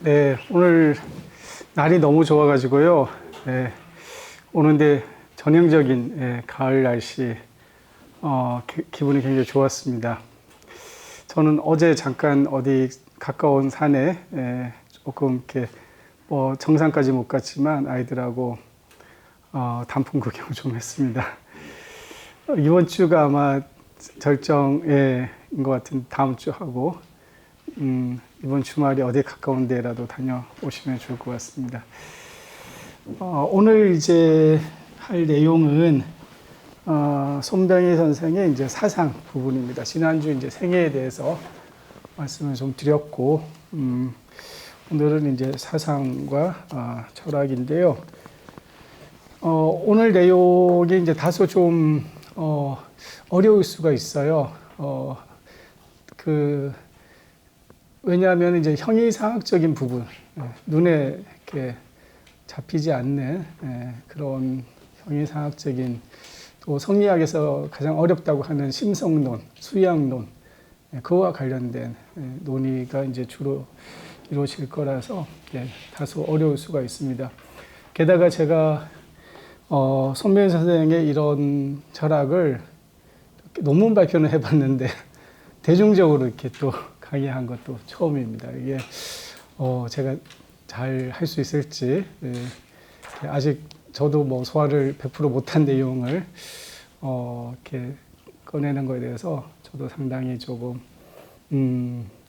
네, 오늘 날이 너무 좋아가지고요. 네, 오는데 전형적인 가을 날씨, 기분이 굉장히 좋았습니다. 저는 어제 잠깐 어디 가까운 산에 조금 이렇게 뭐 정상까지 못 갔지만 아이들하고 단풍 구경 좀 했습니다. 이번 주가 아마 절정인 것 같은 다음 주 하고 이번 주말에 어디 가까운 데라도 다녀오시면 좋을 것 같습니다. 오늘 이제 할 내용은 손병희 선생의 이제 사상 부분입니다. 지난주 이제 생애에 대해서 말씀을 좀 드렸고, 오늘은 이제 사상과 철학인데요. 오늘 내용이 이제 다소 좀 어려울 수가 있어요. 왜냐하면 이제 형이상학적인 부분, 눈에 이렇게 잡히지 않는 그런 형이상학적인, 또 성리학에서 가장 어렵다고 하는 심성론, 수양론, 그와 관련된 논의가 이제 주로 이루어질 거라서 다소 어려울 수가 있습니다. 게다가 제가 손병희 선생의 이런 철학을 논문 발표는 해봤는데 대중적으로 이렇게 또 강의한 것도 처음입니다. 이게 제가 잘 할 수 있을지, 아직 저도 뭐 소화를 100% 못한 내용을 이렇게 꺼내는 거에 대해서 저도 상당히 조금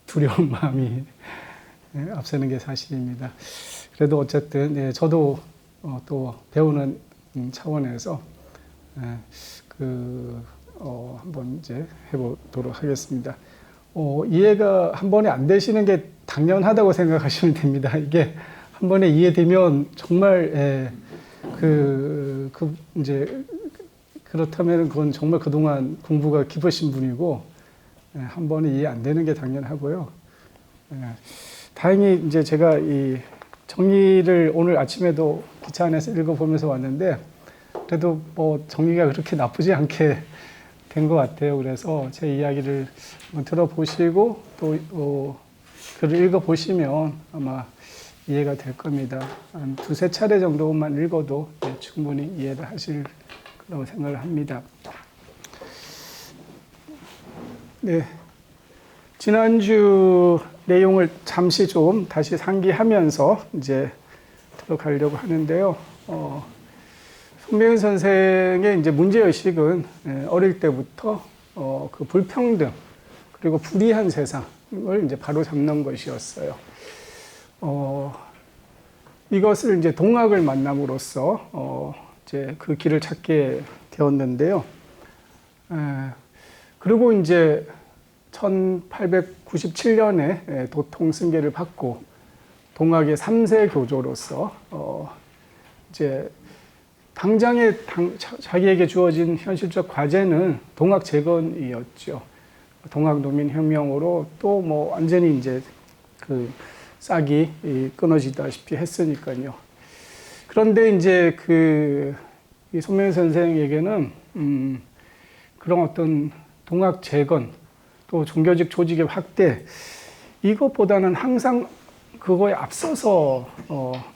두려운 마음이 앞서는 게 사실입니다. 그래도 어쨌든 저도 또 배우는 차원에서 한번 이제 해보도록 하겠습니다. 이해가 한 번에 안 되시는 게 당연하다고 생각하시면 됩니다. 이게 한 번에 이해되면 정말 이제 그렇다면 그건 정말 그동안 공부가 깊으신 분이고 한 번에 이해 안 되는 게 당연하고요. 다행히 이제 제가 이 정리를 오늘 아침에도 기차 안에서 읽어보면서 왔는데 그래도 뭐 정리가 그렇게 나쁘지 않게 된 것 같아요. 그래서 제 이야기를 한번 들어보시고 또 글을 읽어보시면 아마 이해가 될 겁니다. 한 두세 차례 정도만 읽어도 충분히 이해를 하실 거라고 생각을 합니다. 네. 지난주 내용을 잠시 좀 다시 상기하면서 이제 들어가려고 하는데요. 손병희 선생의 이제 문제의식은 어릴 때부터 그 불평등 그리고 불의한 세상을 이제 바로 잡는 것이었어요. 이것을 이제 동학을 만남으로써 이제 그 길을 찾게 되었는데요. 그리고 이제 1897년에 도통 승계를 받고 동학의 3세 교조로서 이제 당장에 자기에게 주어진 현실적 과제는 동학 재건이었죠. 동학 노민혁명으로 또 뭐 완전히 이제 그 싹이 끊어지다시피 했으니까요. 그런데 이제 이 손병희 선생에게는 그런 어떤 동학 재건 또 종교적 조직의 확대 이것보다는 항상 그거에 앞서서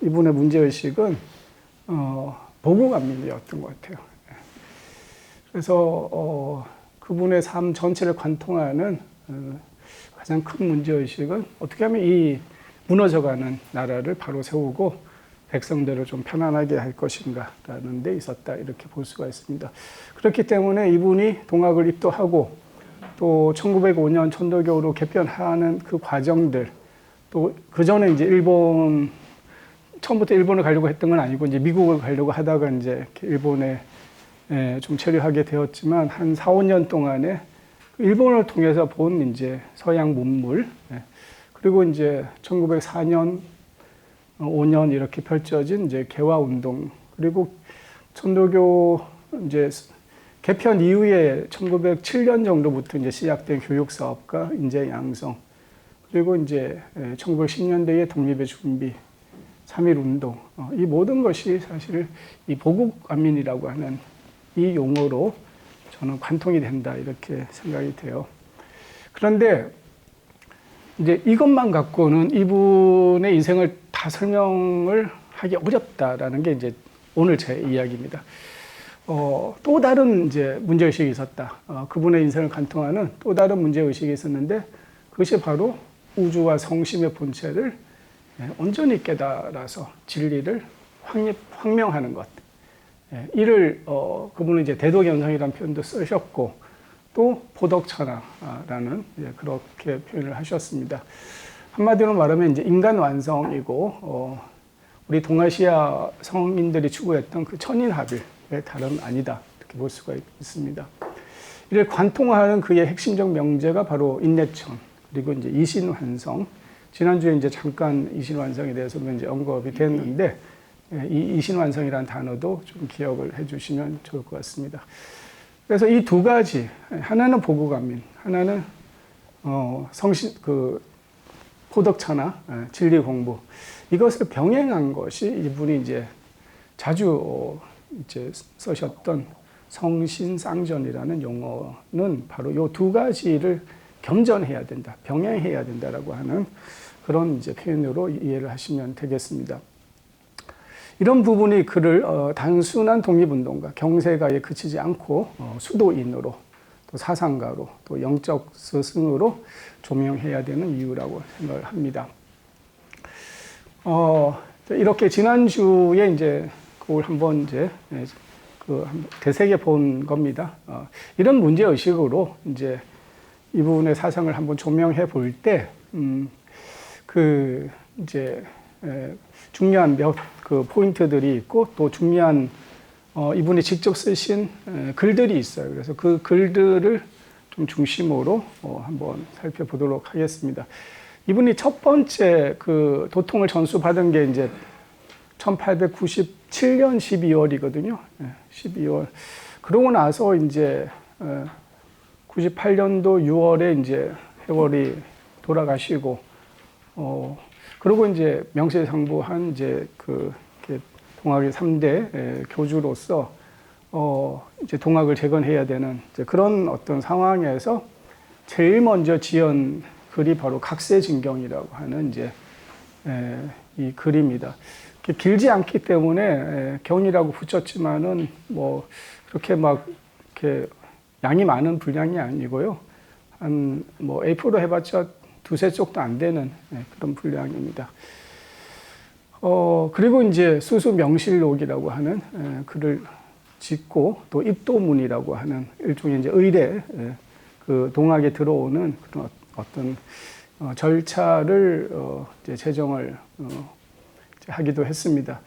이분의 문제의식은 보고감민이었던 것 같아요. 그래서 그분의 삶 전체를 관통하는 가장 큰 문제의식은 어떻게 하면 이 무너져가는 나라를 바로 세우고 백성들을 좀 편안하게 할 것인가라는 데 있었다 이렇게 볼 수가 있습니다. 그렇기 때문에 이분이 동학을 입도하고 또 1905년 천도교로 개편하는 그 과정들 또 그 전에 이제 처음부터 일본을 가려고 했던 건 아니고 이제 미국을 가려고 하다가 이제 일본에 좀 체류하게 되었지만 한 4, 5년 동안에 일본을 통해서 본 이제 서양 문물 그리고 이제 1904년, 5년 이렇게 펼쳐진 이제 개화 운동 그리고 천도교 이제 개편 이후에 1907년 정도부터 이제 시작된 교육 사업과 인재 양성 그리고 이제 1910년대의 독립의 준비 3.1 운동, 이 모든 것이 사실 이 보국안민이라고 하는 이 용어로 저는 관통이 된다 이렇게 생각이 돼요. 그런데 이제 이것만 갖고는 이분의 인생을 다 설명을 하기 어렵다라는 게 이제 오늘 제 이야기입니다. 또 다른 이제 문제의식이 있었다. 그분의 인생을 관통하는 또 다른 문제의식이 있었는데 그것이 바로 우주와 성심의 본체를 온전히 깨달아서 진리를 확명하는 것. 이를 그분은 이제 대도견성이라는 표현도 쓰셨고 또 보덕천하라는 그렇게 표현을 하셨습니다. 한마디로 말하면 이제 인간 완성이고 우리 동아시아 성인들이 추구했던 그 천인합일의 다름 아니다 이렇게 볼 수가 있습니다. 이를 관통하는 그의 핵심적 명제가 바로 인내천 그리고 이제 이신환성. 지난주에 이제 잠깐 이신환성에 대해서 이제 언급이 됐는데 이 이신환성이라는 단어도 좀 기억을 해주시면 좋을 것 같습니다. 그래서 이 두 가지 하나는 보고감민, 하나는 성신 그 포덕천하 진리 공부 이것을 병행한 것이 이분이 이제 자주 이제 쓰셨던 성신쌍전이라는 용어는 바로 이 두 가지를 겸전해야 된다, 병행해야 된다라고 하는 그런 이제 표현으로 이해를 하시면 되겠습니다. 이런 부분이 그를 단순한 독립운동가, 경세가에 그치지 않고 수도인으로 또 사상가로 또 영적 스승으로 조명해야 되는 이유라고 생각을 합니다. 이렇게 지난주에 이제 그걸 한번 이제 되새겨 본 겁니다. 이런 문제 의식으로 이제 이분의 사상을 한번 조명해 볼 때, 이제 중요한 몇 그 포인트들이 있고 또 중요한 이분이 직접 쓰신 글들이 있어요. 그래서 그 글들을 좀 중심으로 한번 살펴보도록 하겠습니다. 이분이 첫 번째 그 도통을 전수받은 게 이제 1897년 12월이거든요. 12월. 그러고 나서 이제 98년도 6월에 이제 해월이 돌아가시고, 그리고 이제 명실상부한 이제 동학의 3대 교주로서 이제 동학을 재건해야 되는 이제 그런 어떤 상황에서 제일 먼저 지은 글이 바로 각세진경이라고 하는 이제 이 글입니다. 길지 않기 때문에 경이라고 붙였지만은 뭐 그렇게 막 이렇게 양이 많은 분량이 아니고요. 한 뭐 A4로 해봤자 두세 쪽도 안 되는 그런 분량입니다. 그리고 이제 수수명실록이라고 하는 글을 짓고 또 입도문이라고 하는 일종의 이제 의례, 그 동학에 들어오는 그런 어떤 절차를 이제 제정을 하기도 했습니다.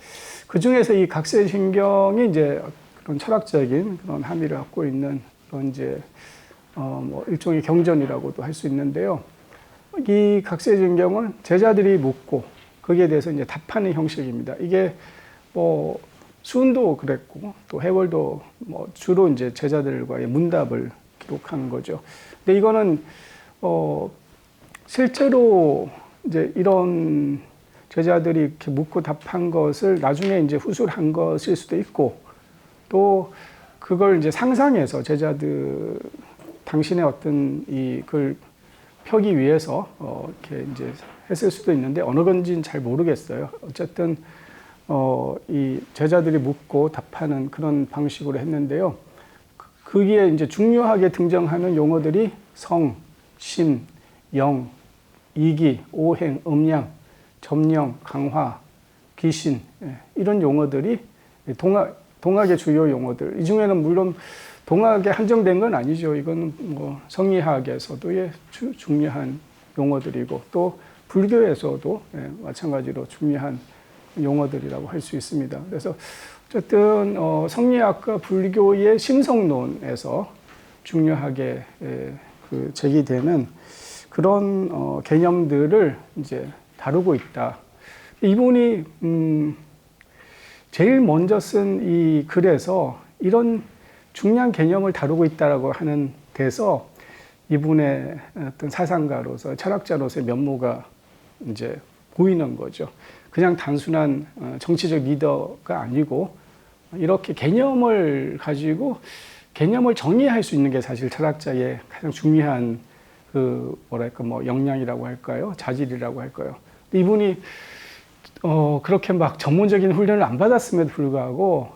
그 중에서 이 각세신경이 이제 그런 철학적인 그런 함의를 갖고 있는 그런 이제 뭐 일종의 경전이라고도 할 수 있는데요. 이 각세진경은 제자들이 묻고 거기에 대해서 이제 답하는 형식입니다. 이게 뭐 수은도 그랬고 또 해월도 뭐 주로 이제 제자들과의 문답을 기록하는 거죠. 근데 이거는 실제로 이제 이런 제자들이 이렇게 묻고 답한 것을 나중에 이제 후술한 것일 수도 있고 또 그걸 이제 상상해서 제자들 당신의 어떤 이 글 펴기 위해서 이렇게 이제 했을 수도 있는데 어느 건지는 잘 모르겠어요. 어쨌든 이 제자들이 묻고 답하는 그런 방식으로 했는데요. 거기에 이제 중요하게 등장하는 용어들이 성, 심, 영, 이기, 오행, 음양, 점령, 강화, 귀신 이런 용어들이 동학의 주요 용어들. 이 중에는 물론 동학에 한정된 건 아니죠. 이건 뭐 성리학에서도의 중요한 용어들이고 또 불교에서도 마찬가지로 중요한 용어들이라고 할 수 있습니다. 그래서 어쨌든 성리학과 불교의 심성론에서 중요하게 그 제기되는 그런 개념들을 이제 다루고 있다. 이분이 제일 먼저 쓴 이 글에서 이런 중요한 개념을 다루고 있다라고 하는 데서 이분의 어떤 사상가로서 철학자로서의 면모가 이제 보이는 거죠. 그냥 단순한 정치적 리더가 아니고 이렇게 개념을 가지고 개념을 정의할 수 있는 게 사실 철학자의 가장 중요한 뭐랄까 뭐 역량이라고 할까요? 자질이라고 할까요? 이분이 그렇게 막 전문적인 훈련을 안 받았음에도 불구하고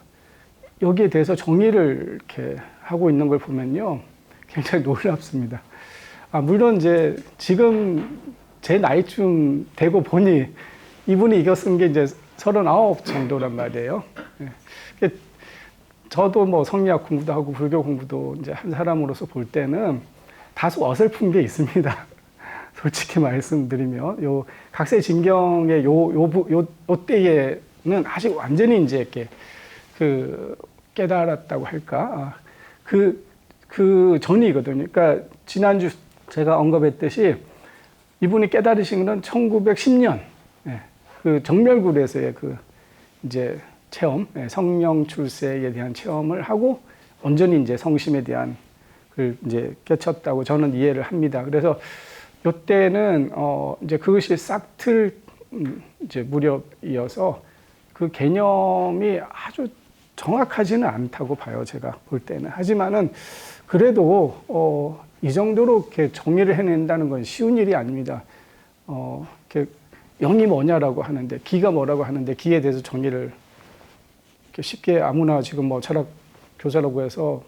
여기에 대해서 정의를 이렇게 하고 있는 걸 보면요, 굉장히 놀랍습니다. 물론 이제 지금 제 나이쯤 되고 보니 이분이 이거 쓴 게 이제 39 정도란 말이에요. 예. 저도 뭐 성리학 공부도 하고 불교 공부도 이제 한 사람으로서 볼 때는 다소 어설픈 게 있습니다. 솔직히 말씀드리면 요 각세진경의 요 때에는 아직 완전히 이제 이렇게 깨달았다고 할까, 그 전이거든요. 그러니까 지난주 제가 언급했듯이 이분이 깨달으신 건 1910년 그 정멸굴에서의 이제 체험, 성령 출세에 대한 체험을 하고 온전히 이제 성심에 대한 걸 이제 깨쳤다고 저는 이해를 합니다. 그래서 이때는 이제 그것이 싹틀 이제 무렵이어서 그 개념이 아주 정확하지는 않다고 봐요, 제가 볼 때는. 하지만은 그래도 이 정도로 이렇게 정의를 해낸다는 건 쉬운 일이 아닙니다. 이렇게 영이 뭐냐라고 하는데, 기가 뭐라고 하는데, 기에 대해서 정의를 이렇게 쉽게 아무나 지금 뭐 철학 교사라고 해서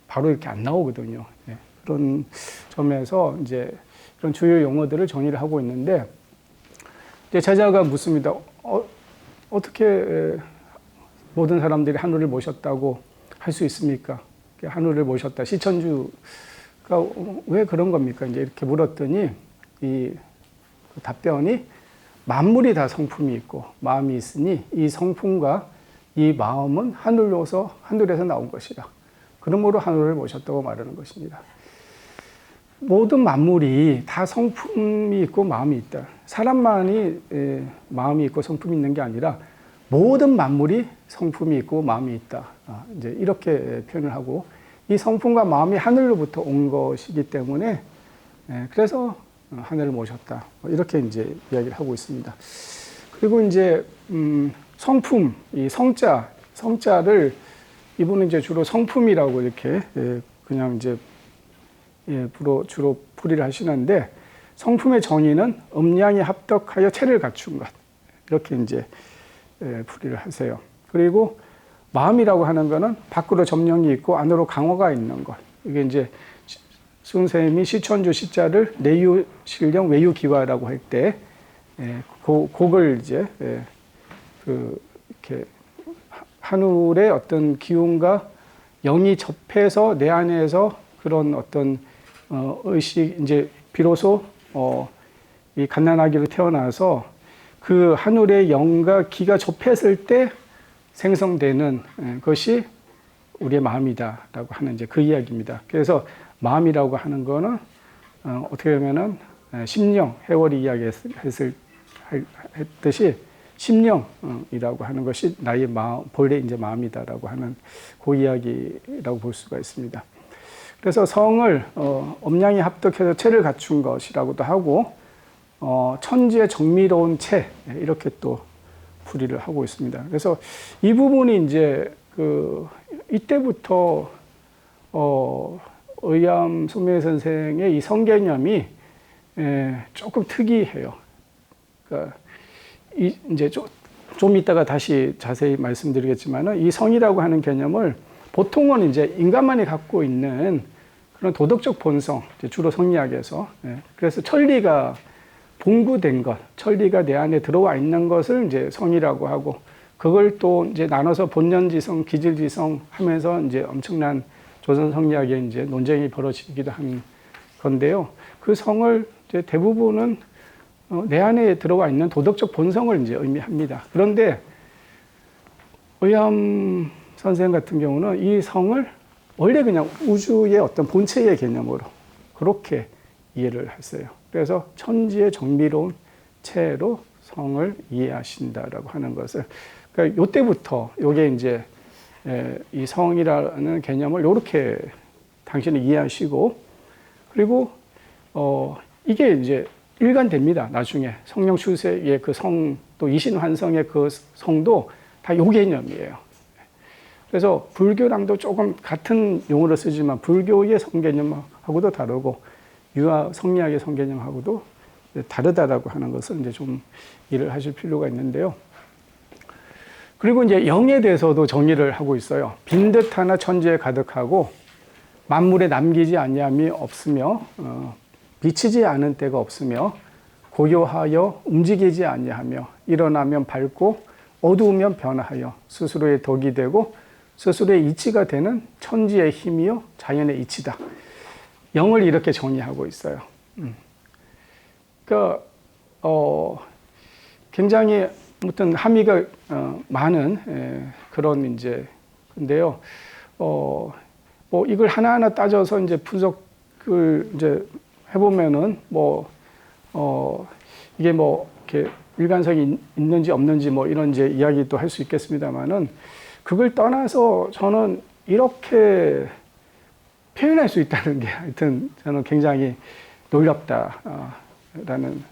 바로 이렇게 안 나오거든요. 예. 그런 점에서 이제 그런 주요 용어들을 정의를 하고 있는데, 이제 제자가 묻습니다. 어떻게 모든 사람들이 하늘을 모셨다고 할 수 있습니까? 하늘을 모셨다. 시천주가 왜 그런 겁니까? 이제 이렇게 물었더니 그 답변이 만물이 다 성품이 있고 마음이 있으니 이 성품과 이 마음은 하늘에서 나온 것이다. 그러므로 하늘을 모셨다고 말하는 것입니다. 모든 만물이 다 성품이 있고 마음이 있다. 사람만이 마음이 있고 성품이 있는 게 아니라 모든 만물이 성품이 있고 마음이 있다. 이제 이렇게 표현을 하고, 이 성품과 마음이 하늘로부터 온 것이기 때문에 그래서 하늘을 모셨다. 이렇게 이제 이야기를 하고 있습니다. 그리고 이제 성품, 이 성자를 이분은 이제 주로 성품이라고 이렇게 그냥 이제 주로 풀이를 하시는데, 성품의 정의는 음양이 합덕하여 체를 갖춘 것, 이렇게 이제 풀이를 하세요. 그리고 마음이라고 하는 거는 밖으로 점령이 있고 안으로 강화가 있는 것. 이게 이제 선생님이 시천주 시자를 내유실령 외유기화라고 할 때, 그걸 이제 이렇게 하늘의 어떤 기운과 영이 접해서 내 안에서 그런 어떤 의식, 이제 비로소 이 갓난아기로 태어나서 그 하늘의 영과 기가 접했을 때 생성되는 것이 우리의 마음이다라고 하는 이제 그 이야기입니다. 그래서 마음이라고 하는 거는 어떻게 보면은 심령, 해월이 이야기했듯이 심령이라고 하는 것이 나의 마음, 본래 이제 마음이다라고 하는 그 이야기라고 볼 수가 있습니다. 그래서 성을 음양이 합덕해서 체를 갖춘 것이라고도 하고, 천지의 정미로운 체, 이렇게 또 풀이를 하고 있습니다. 그래서 이 부분이 이제 이때부터 의암 소매 선생의 이 성개념이 조금 특이해요. 그러니까 이제 좀 이따가 다시 자세히 말씀드리겠지만은, 이 성이라고 하는 개념을 보통은 이제 인간만이 갖고 있는 그런 도덕적 본성, 주로 성리학에서, 그래서 천리가 봉구된 것, 천리가 내 안에 들어와 있는 것을 이제 성이라고 하고, 그걸 또 이제 나눠서 본연지성, 기질지성 하면서 이제 엄청난 조선 성리학의 이제 논쟁이 벌어지기도 한 건데요. 그 성을 이제 대부분은 내 안에 들어와 있는 도덕적 본성을 이제 의미합니다. 그런데 의암 선생 같은 경우는 이 성을 원래 그냥 우주의 어떤 본체의 개념으로 그렇게 이해를 했어요. 그래서 천지의 정미로운 체로 성을 이해하신다라고 하는 것을, 그러니까 이때부터 이게 이제 이 성이라는 개념을 이렇게 당신이 이해하시고, 그리고 이게 이제 일관됩니다. 나중에 성령 출세의 그 성, 또 이신환성의 그 성도 다 요 개념이에요. 그래서 불교랑도 조금 같은 용어를 쓰지만 불교의 성 개념하고도 다르고, 유아 성리학의 성개념하고도 다르다라고 하는 것을 이제 좀 이해를 하실 필요가 있는데요. 그리고 이제 영에 대해서도 정의를 하고 있어요. 빈듯 하나 천지에 가득하고 만물에 남기지 아니함이 없으며 비치지 않은 때가 없으며 고요하여 움직이지 아니하며 일어나면 밝고 어두우면 변화하여 스스로의 덕이 되고 스스로의 이치가 되는 천지의 힘이요 자연의 이치다. 영을 이렇게 정의하고 있어요. 그러니까 굉장히 아무튼 함의가 많은 그런 이제 근데요. 뭐 이걸 하나하나 따져서 이제 분석을 이제 해보면은 이게 뭐 이렇게 일관성이 있는지 없는지 뭐 이런 이제 이야기도 할 수 있겠습니다만은 그걸 떠나서 저는 이렇게 표현할 수 있다는 게 하여튼 저는 굉장히 놀랍다라는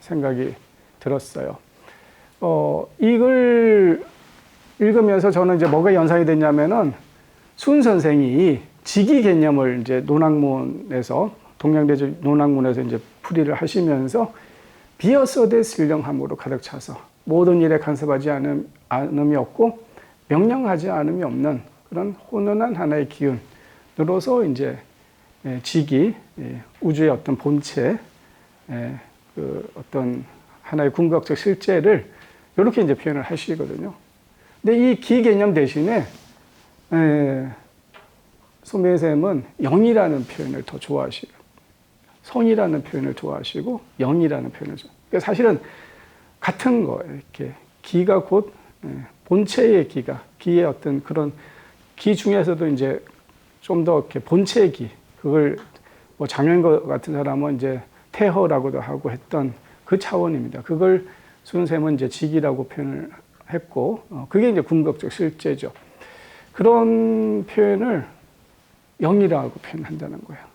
생각이 들었어요. 이걸 읽으면서 저는 이제 뭐가 연상이 됐냐면은 수은 선생이 직위 개념을 이제 논학문에서 동양대조 논학문에서 이제 풀이를 하시면서 비어서대 신령함으로 가득 차서 모든 일에 간섭하지 않음이 없고 명령하지 않음이 없는 그런 혼돈한 하나의 기운으로서 이제 직위, 우주의 어떤 본체, 그 어떤 하나의 궁극적 실제를 이렇게 이제 표현을 하시거든요. 근데 이 기 개념 대신에 소매샘은 영이라는 표현을 더 좋아하시고 성이라는 표현을 좋아하시고 영이라는 표현을 그러니까 사실은 같은 거예요. 이렇게 기가 곧 본체의 기의 어떤 그런 기 중에서도 이제 좀 더 이렇게 본체의 기 그걸 뭐 장현거 같은 사람은 이제 태허라고도 하고 했던 그 차원입니다. 그걸 수은샘은 이제 직이라고 표현을 했고 그게 이제 궁극적 실제죠. 그런 표현을 영이라고 표현한다는 거예요.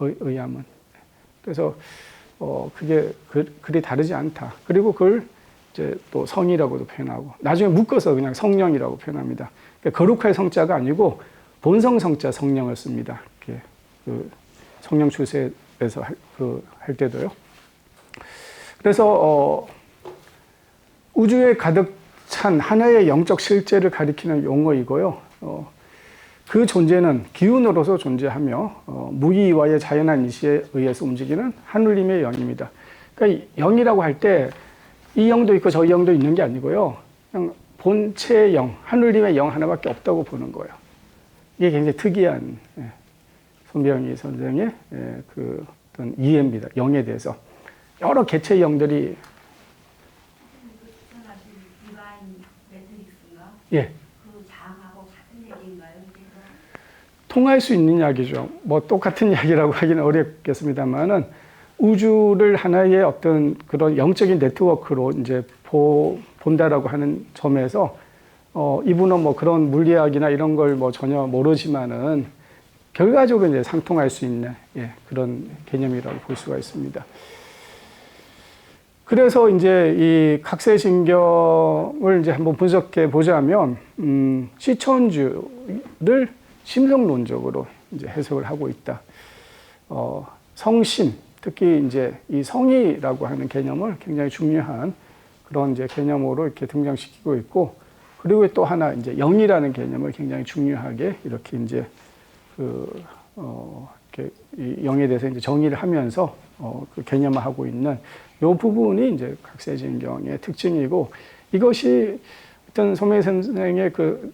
의함은. 그래서 그게 그리 다르지 않다. 그리고 그걸 이제 또 성이라고도 표현하고 나중에 묶어서 그냥 성령이라고 표현합니다. 그러니까 거룩할 성자가 아니고 본성 성자 성령을 씁니다. 이렇게 그 성령 출세에서 할 때도요. 그래서 우주에 가득 찬 하나의 영적 실제를 가리키는 용어이고요. 그 존재는 기운으로서 존재하며 무의와의 자연한 이시에 의해서 움직이는 하느님의 영입니다. 그러니까 영이라고 할 때 이 영도 있고 저 영도 있는 게 아니고요. 그냥 본체의 영, 하느님의 영 하나밖에 없다고 보는 거예요. 이게 굉장히 특이한 손병희 선생의 그 어떤 이해입니다. 영에 대해서 여러 개체의 영들이 예. 통할 수 있는 이야기죠. 뭐 똑같은 이야기라고 하기는 어렵겠습니다만은 우주를 하나의 어떤 그런 영적인 네트워크로 이제 본다라고 하는 점에서 이분은 뭐 그런 물리학이나 이런 걸 뭐 전혀 모르지만은 결과적으로 이제 상통할 수 있는 그런 개념이라고 볼 수가 있습니다. 그래서 이제 이 각세신경을 이제 한번 분석해 보자면 시천주를 심성론적으로 이제 해석을 하고 있다. 성심, 특히 이제 이 성이라고 하는 개념을 굉장히 중요한 그런 이제 개념으로 이렇게 등장시키고 있고, 그리고 또 하나 이제 영이라는 개념을 굉장히 중요하게 이렇게 이제 이렇게 이 영에 대해서 이제 정의를 하면서 그 개념화하고 있는 이 부분이 이제 각세신경의 특징이고, 이것이 어떤 소매 선생의 그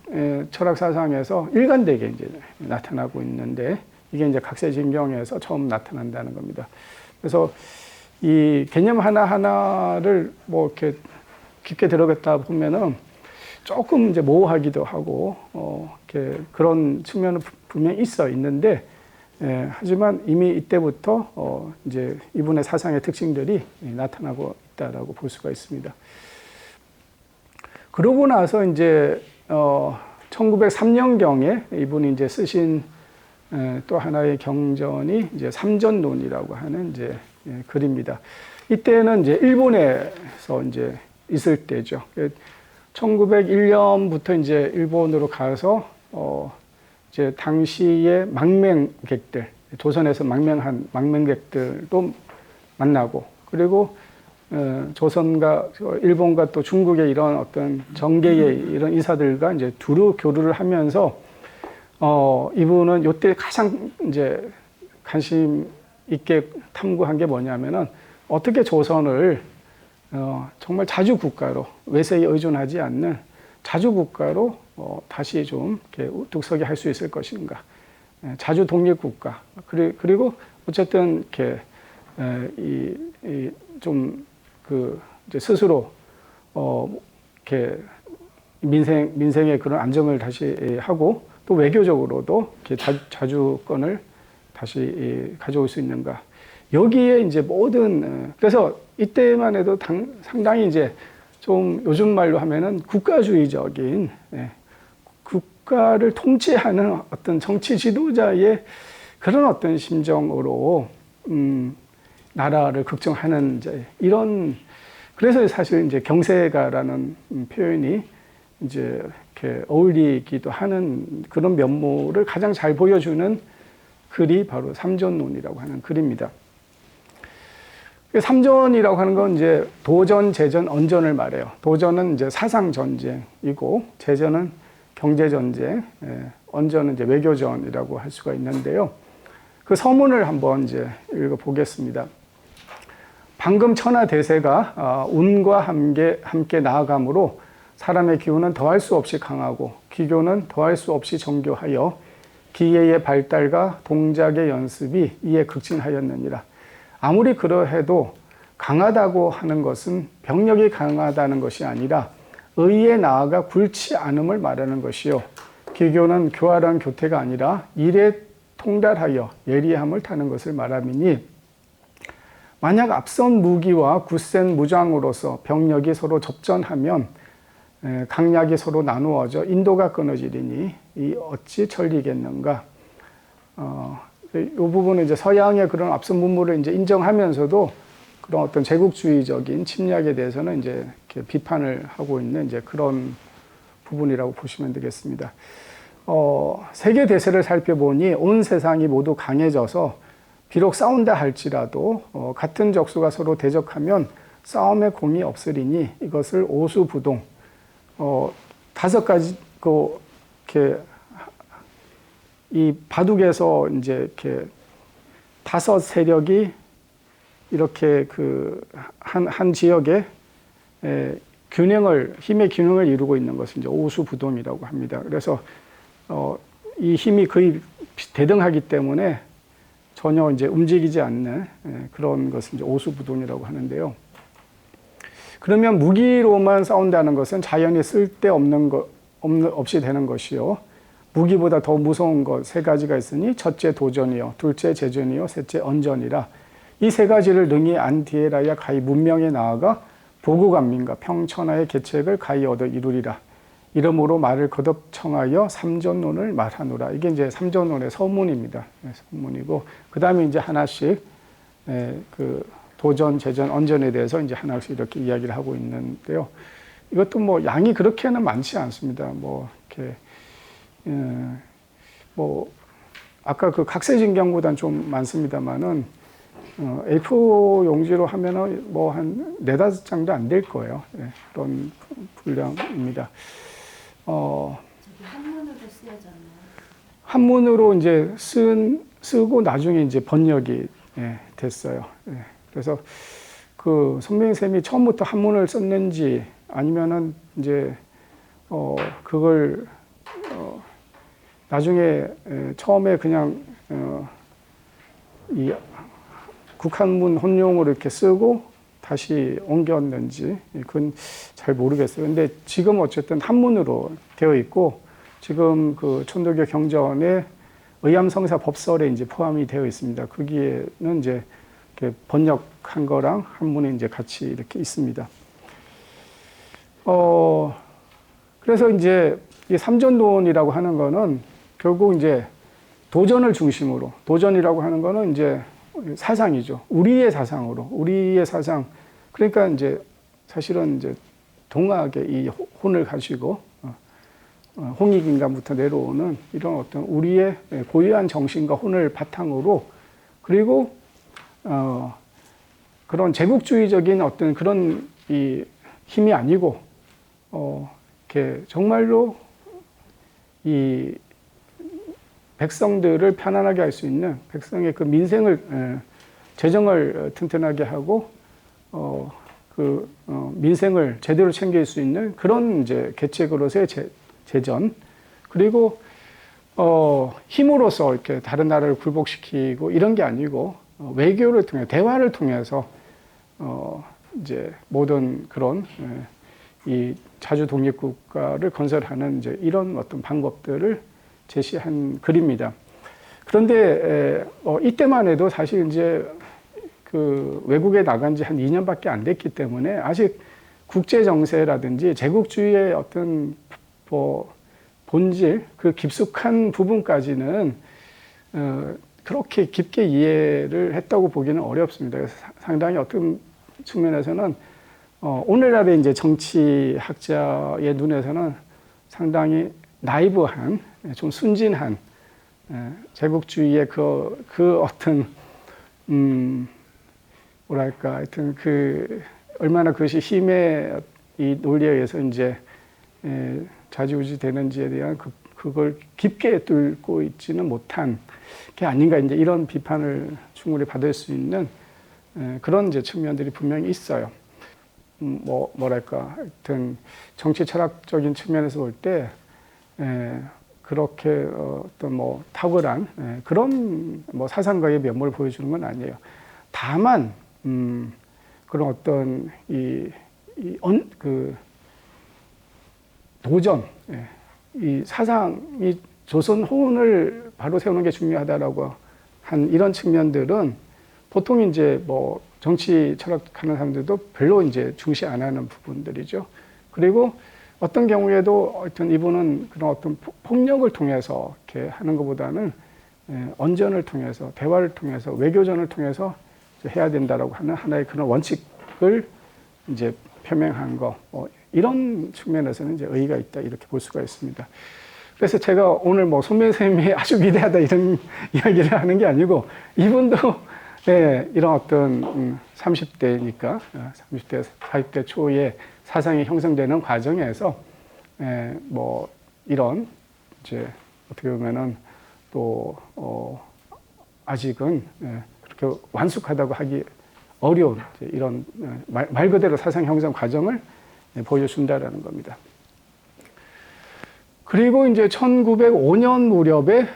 철학 사상에서 일관되게 이제 나타나고 있는데, 이게 이제 각세신경에서 처음 나타난다는 겁니다. 그래서 이 개념 하나하나를 뭐 이렇게 깊게 들어갔다 보면은 조금 이제 모호하기도 하고, 이렇게 그런 측면은 분명히 있는데, 하지만 이미 이때부터 이제 이분의 사상의 특징들이 나타나고 있다라고 볼 수가 있습니다. 그러고 나서 이제 1903년경에 이분이 이제 쓰신 또 하나의 경전이 이제 삼전론이라고 하는 이제 글입니다. 이때는 이제 일본에서 이제 있을 때죠. 1901년부터 이제 일본으로 가서 이제 당시의 망명객들, 조선에서 망명한 망명객들도 만나고, 그리고 조선과 일본과 또 중국의 이런 어떤 정계의 이런 인사들과 이제 두루 교류를 하면서 이분은 이때 가장 이제 관심 있게 탐구한 게 뭐냐면은 어떻게 조선을 정말 자주 국가로, 외세에 의존하지 않는 자주 국가로 다시 좀 이렇게 우뚝 서게 할 수 있을 것인가. 자주 독립 국가. 그리고 어쨌든 이렇게 좀 이제 스스로 이렇게 민생의 그런 안정을 다시 하고, 또 외교적으로도 이렇게 자주권을 다시 가져올 수 있는가. 여기에 이제 모든, 그래서 이때만 해도 상당히 이제 좀 요즘 말로 하면은 국가주의적인, 국가를 통치하는 어떤 정치 지도자의 그런 어떤 심정으로 나라를 걱정하는 이제 이런, 그래서 사실 이제 경세가라는 표현이 이제 이렇게 어울리기도 하는 그런 면모를 가장 잘 보여주는 글이 바로 삼전론이라고 하는 글입니다. 삼전이라고 하는 건 이제 도전, 재전, 언전을 말해요. 도전은 이제 사상 전쟁이고, 재전은 경제 전쟁, 언전은 이제 외교전이라고 할 수가 있는데요. 그 서문을 한번 이제 읽어 보겠습니다. 방금 천하대세가 운과 함께 나아가므로 사람의 기운은 더할 수 없이 강하고 기교는 더할 수 없이 정교하여 기계의 발달과 동작의 연습이 이에 극진하였느니라. 아무리 그러해도 강하다고 하는 것은 병력이 강하다는 것이 아니라 의에 나아가 굴치 않음을 말하는 것이요. 기교는 교활한 교태가 아니라 일에 통달하여 예리함을 타는 것을 말함이니, 만약 앞선 무기와 굳센 무장으로서 병력이 서로 접전하면 강약이 서로 나누어져 인도가 끊어지리니 이 어찌 천리겠는가. 이 부분은 이제 서양의 그런 앞선 문물을 이제 인정하면서도 그런 어떤 제국주의적인 침략에 대해서는 이제 이렇게 비판을 하고 있는 이제 그런 부분이라고 보시면 되겠습니다. 세계 대세를 살펴보니 온 세상이 모두 강해져서 비록 싸운다 할지라도 같은 적수가 서로 대적하면 싸움의 공이 없으리니 이것을 오수부동, 5가지 이렇게 이 바둑에서 이제 이렇게 5 세력이 이렇게 한 지역에 힘의 균형을 이루고 있는 것을 이제 오수부동이라고 합니다. 그래서 이 힘이 거의 대등하기 때문에 전혀 이제 움직이지 않는 그런 것을 이제 오수부동이라고 하는데요. 그러면 무기로만 싸운다는 것은 자연히 쓸데없는 없이 되는 것이요. 무기보다 더 무서운 것 3가지가 있으니, 첫째 도전이요, 둘째 재전이요, 셋째 언전이라. 이 3가지를 능히 안 뒤에라야 가히 문명에 나아가 보국안민과 평천하의 계책을 가히 얻어 이루리라. 이러므로 말을 거듭 청하여 삼전론을 말하노라. 이게 이제 삼전론의 서문입니다. 서문이고, 그 다음에 이제 하나씩 그 도전, 재전, 언전에 대해서 이제 하나씩 이렇게 이야기를 하고 있는데요. 이것도 뭐 양이 그렇게는 많지 않습니다. 뭐 이렇게 뭐 아까 그 각세진경보다는 좀 많습니다만은 A4 용지로 하면은 뭐 한 4-5장도 안 될 거예요. 그런 분량입니다. 한문으로 쓰여졌나요? 한문으로 이제 쓰고 나중에 이제 번역이 됐어요. 그래서 그 선명희 쌤이 처음부터 한문을 썼는지 아니면은 이제 그걸 나중에 처음에 그냥 이 국한문 혼용으로 이렇게 쓰고 다시 옮겼는지 그건 잘 모르겠어요. 근데 지금 어쨌든 한문으로 되어 있고, 지금 그 천도교 경전에 의암성사 법설에 이제 포함이 되어 있습니다. 거기에는 이제 이렇게 번역한 거랑 한문이 이제 같이 이렇게 있습니다. 그래서 이제 이 삼전론이라고 하는 거는 결국 이제 도전을 중심으로, 도전이라고 하는 거는 이제 사상이죠. 우리의 사상으로, 우리의 사상. 그러니까 이제 사실은 이제 동학의 이 혼을 가지고 홍익인간부터 내려오는 이런 어떤 우리의 고유한 정신과 혼을 바탕으로 그리고 그런 제국주의적인 어떤 그런 이 힘이 아니고 이렇게 정말로 이 백성들을 편안하게 할 수 있는 백성의 그 민생을 재정을 튼튼하게 하고 민생을 제대로 챙길 수 있는 그런 이제 개척으로서의 재전 그리고 힘으로써 이렇게 다른 나라를 굴복시키고 이런 게 아니고 외교를 통해 대화를 통해서 이제 모든 그런 이 자주 독립국가를 건설하는 이제 이런 어떤 방법들을 제시한 글입니다. 그런데 이때만 해도 사실 이제 그 외국에 나간 지 한 2년밖에 안 됐기 때문에 아직 국제 정세라든지 제국주의의 어떤 본질 그 깊숙한 부분까지는 그렇게 깊게 이해를 했다고 보기는 어렵습니다. 그래서 상당히 어떤 측면에서는 오늘날의 이제 정치학자의 눈에서는 상당히 나이브한 좀 순진한 제국주의의 그 어떤 뭐랄까 하여튼 그 얼마나 그것이 힘의 이 논리에 의해서 이제 좌지우지 되는지에 대한 그걸 깊게 뚫고 있지는 못한 게 아닌가 이제 이런 비판을 충분히 받을 수 있는 그런 이제 측면들이 분명히 있어요. 뭐랄까 하여튼 정치 철학적인 측면에서 볼 때 그렇게 어떤 뭐 탁월한 그런 뭐 사상가의 면모를 보여주는 건 아니에요. 다만 그런 어떤 그 도전, 이 사상이 조선 혼을 바로 세우는 게 중요하다라고 한 이런 측면들은 보통 이제 뭐 정치 철학하는 사람들도 별로 이제 중시 안 하는 부분들이죠. 그리고 어떤 경우에도 하여튼 이분은 그런 어떤 폭력을 통해서 이렇게 하는 것보다는 언전을 통해서 대화를 통해서 외교전을 통해서 해야 된다라고 하는 하나의 그런 원칙을 이제 표명한 거 이런 측면에서는 이제 의의가 있다 이렇게 볼 수가 있습니다. 그래서 제가 오늘 뭐 손명희 선생님이 아주 위대하다 이런 이야기를 하는 게 아니고 이분도 이런 어떤 30대니까 30대 40대 초에 사상이 형성되는 과정에서 뭐 이런 이제 어떻게 보면은 또 아직은 그렇게 완숙하다고 하기 어려운 이런 말 그대로 사상 형성 과정을 보여준다라는 겁니다. 그리고 이제 1905년 무렵에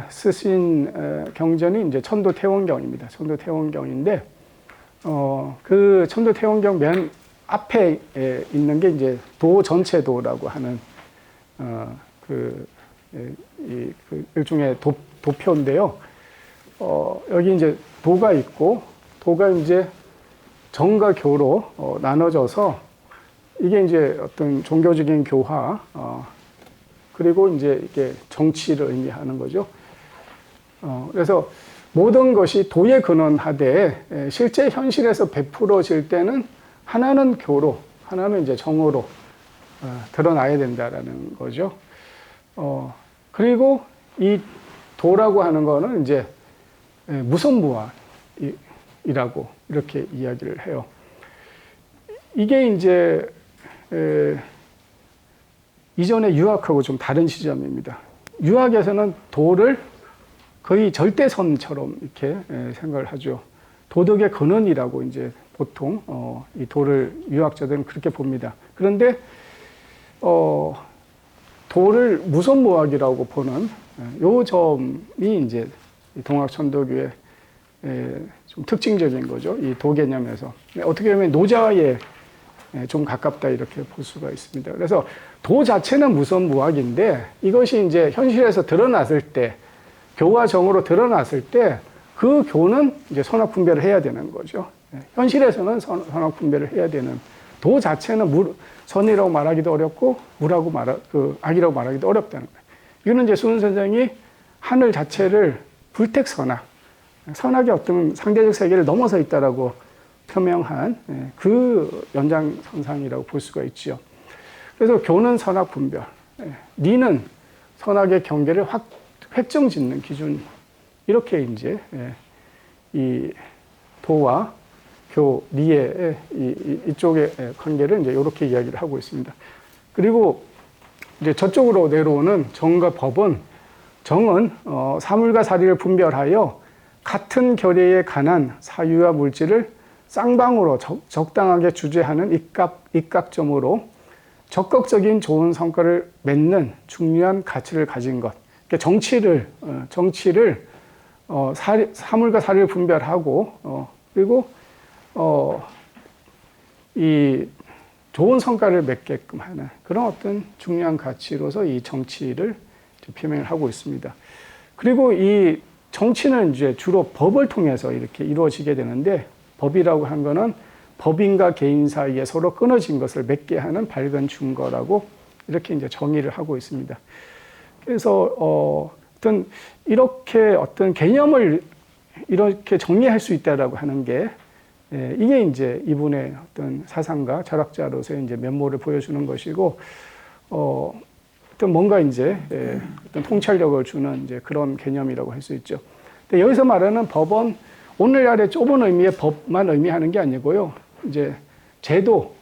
쓰신 경전이 이제 천도태원경입니다. 천도태원경인데 그 천도태원경 맨 앞에 있는 게 이제 도전체도라고 하는 그 일종의 도표인데요. 여기 이제 도가 있고 도가 이제 정과 교로 나눠져서 이게 이제 어떤 종교적인 교화 그리고 이제 이게 정치를 의미하는 거죠. 그래서 모든 것이 도에 근원하되 실제 현실에서 베풀어질 때는 하나는 교로, 하나는 이제 정으로 드러나야 된다라는 거죠. 그리고 이 도라고 하는 거는 이제 무선무화이라고 이렇게 이야기를 해요. 이게 이제 이전의 유학하고 좀 다른 시점입니다. 유학에서는 도를 거의 절대선처럼 이렇게 생각을 하죠. 도덕의 근원이라고 이제 보통 이 도를 유학자들은 그렇게 봅니다. 그런데 도를 무선무학이라고 보는 요 점이 이제 동학천도교의 좀 특징적인 거죠. 이 도 개념에서 어떻게 보면 노자에 좀 가깝다 이렇게 볼 수가 있습니다. 그래서 도 자체는 무선무학인데 이것이 이제 현실에서 드러났을 때 교와 정으로 드러났을 때 그 교는 이제 선악분별을 해야 되는 거죠. 현실에서는 선악분별을 해야 되는 도 자체는 선이라고 말하기도 어렵고 악이라고 말하기도 어렵다는 거예요. 이거는 이제 수은 선생이 하늘 자체를 불택선악, 선악의 어떤 상대적 세계를 넘어서 있다라고 표명한 그 연장선상이라고 볼 수가 있죠. 그래서 교는 선악분별, 리는 선악의 경계를 획정짓는 기준. 이렇게 이제 이 도와 교, 리의 이쪽의 관계를 이제 이렇게 이야기를 하고 있습니다. 그리고 이제 저쪽으로 내려오는 정과 법은, 정은 사물과 사리를 분별하여 같은 결의에 관한 사유와 물질을 쌍방으로 적당하게 주재하는 입각점으로 적극적인 좋은 성과를 맺는 중요한 가치를 가진 것. 그러니까 정치를 사물과 사리를 분별하고 그리고 이 좋은 성과를 맺게끔 하는 그런 어떤 중요한 가치로서 이 정치를 표명을 하고 있습니다. 그리고 이 정치는 이제 주로 법을 통해서 이렇게 이루어지게 되는데, 법이라고 한 거는 법인과 개인 사이에 서로 끊어진 것을 맺게 하는 밝은 증거라고 이렇게 이제 정의를 하고 있습니다. 그래서 이렇게 어떤 개념을 이렇게 정리할 수 있다라고 하는 게, 이게 이제 이분의 어떤 사상가, 철학자로서의 이제 면모를 보여주는 것이고, 어떤 뭔가 이제 어떤 통찰력을 주는 이제 그런 개념이라고 할 수 있죠. 근데 여기서 말하는 법은 오늘날의 좁은 의미의 법만 의미하는 게 아니고요. 이제 제도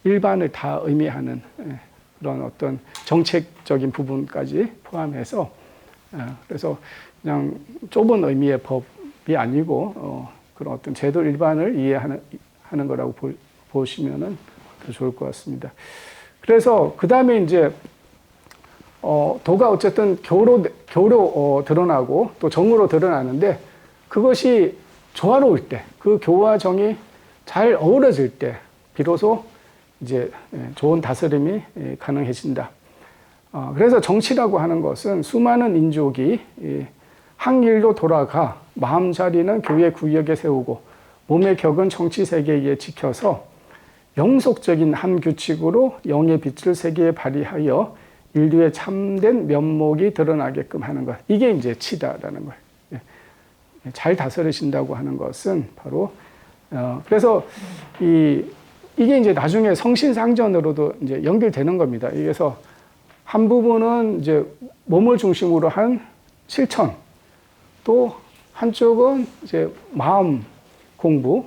일반을 다 의미하는 그런 어떤 정책적인 부분까지 포함해서, 그래서 그냥 좁은 의미의 법이 아니고 그런 어떤 제도 일반을 이해하는 거라고 보시면은 더 좋을 것 같습니다. 그래서 그 다음에 이제 도가 어쨌든 교로 드러나고 또 정으로 드러나는데, 그것이 조화로울 때, 그 교와 정이 잘 어우러질 때 비로소 이제 좋은 다스림이 가능해진다. 그래서 정치라고 하는 것은 수많은 인족이 한 길로 돌아가 마음자리는 교회 구역에 세우고 몸의 격은 정치 세계에 지켜서 영속적인 한 규칙으로 영의 빛을 세계에 발휘하여 인류의 참된 면목이 드러나게끔 하는 것. 이게 이제 치다라는 거예요. 잘 다스리신다고 하는 것은 바로, 그래서 이게 이제 나중에 성신상전으로도 이제 연결되는 겁니다. 그래서 한 부분은 이제 몸을 중심으로 한 실천, 또 한쪽은 이제 마음 공부,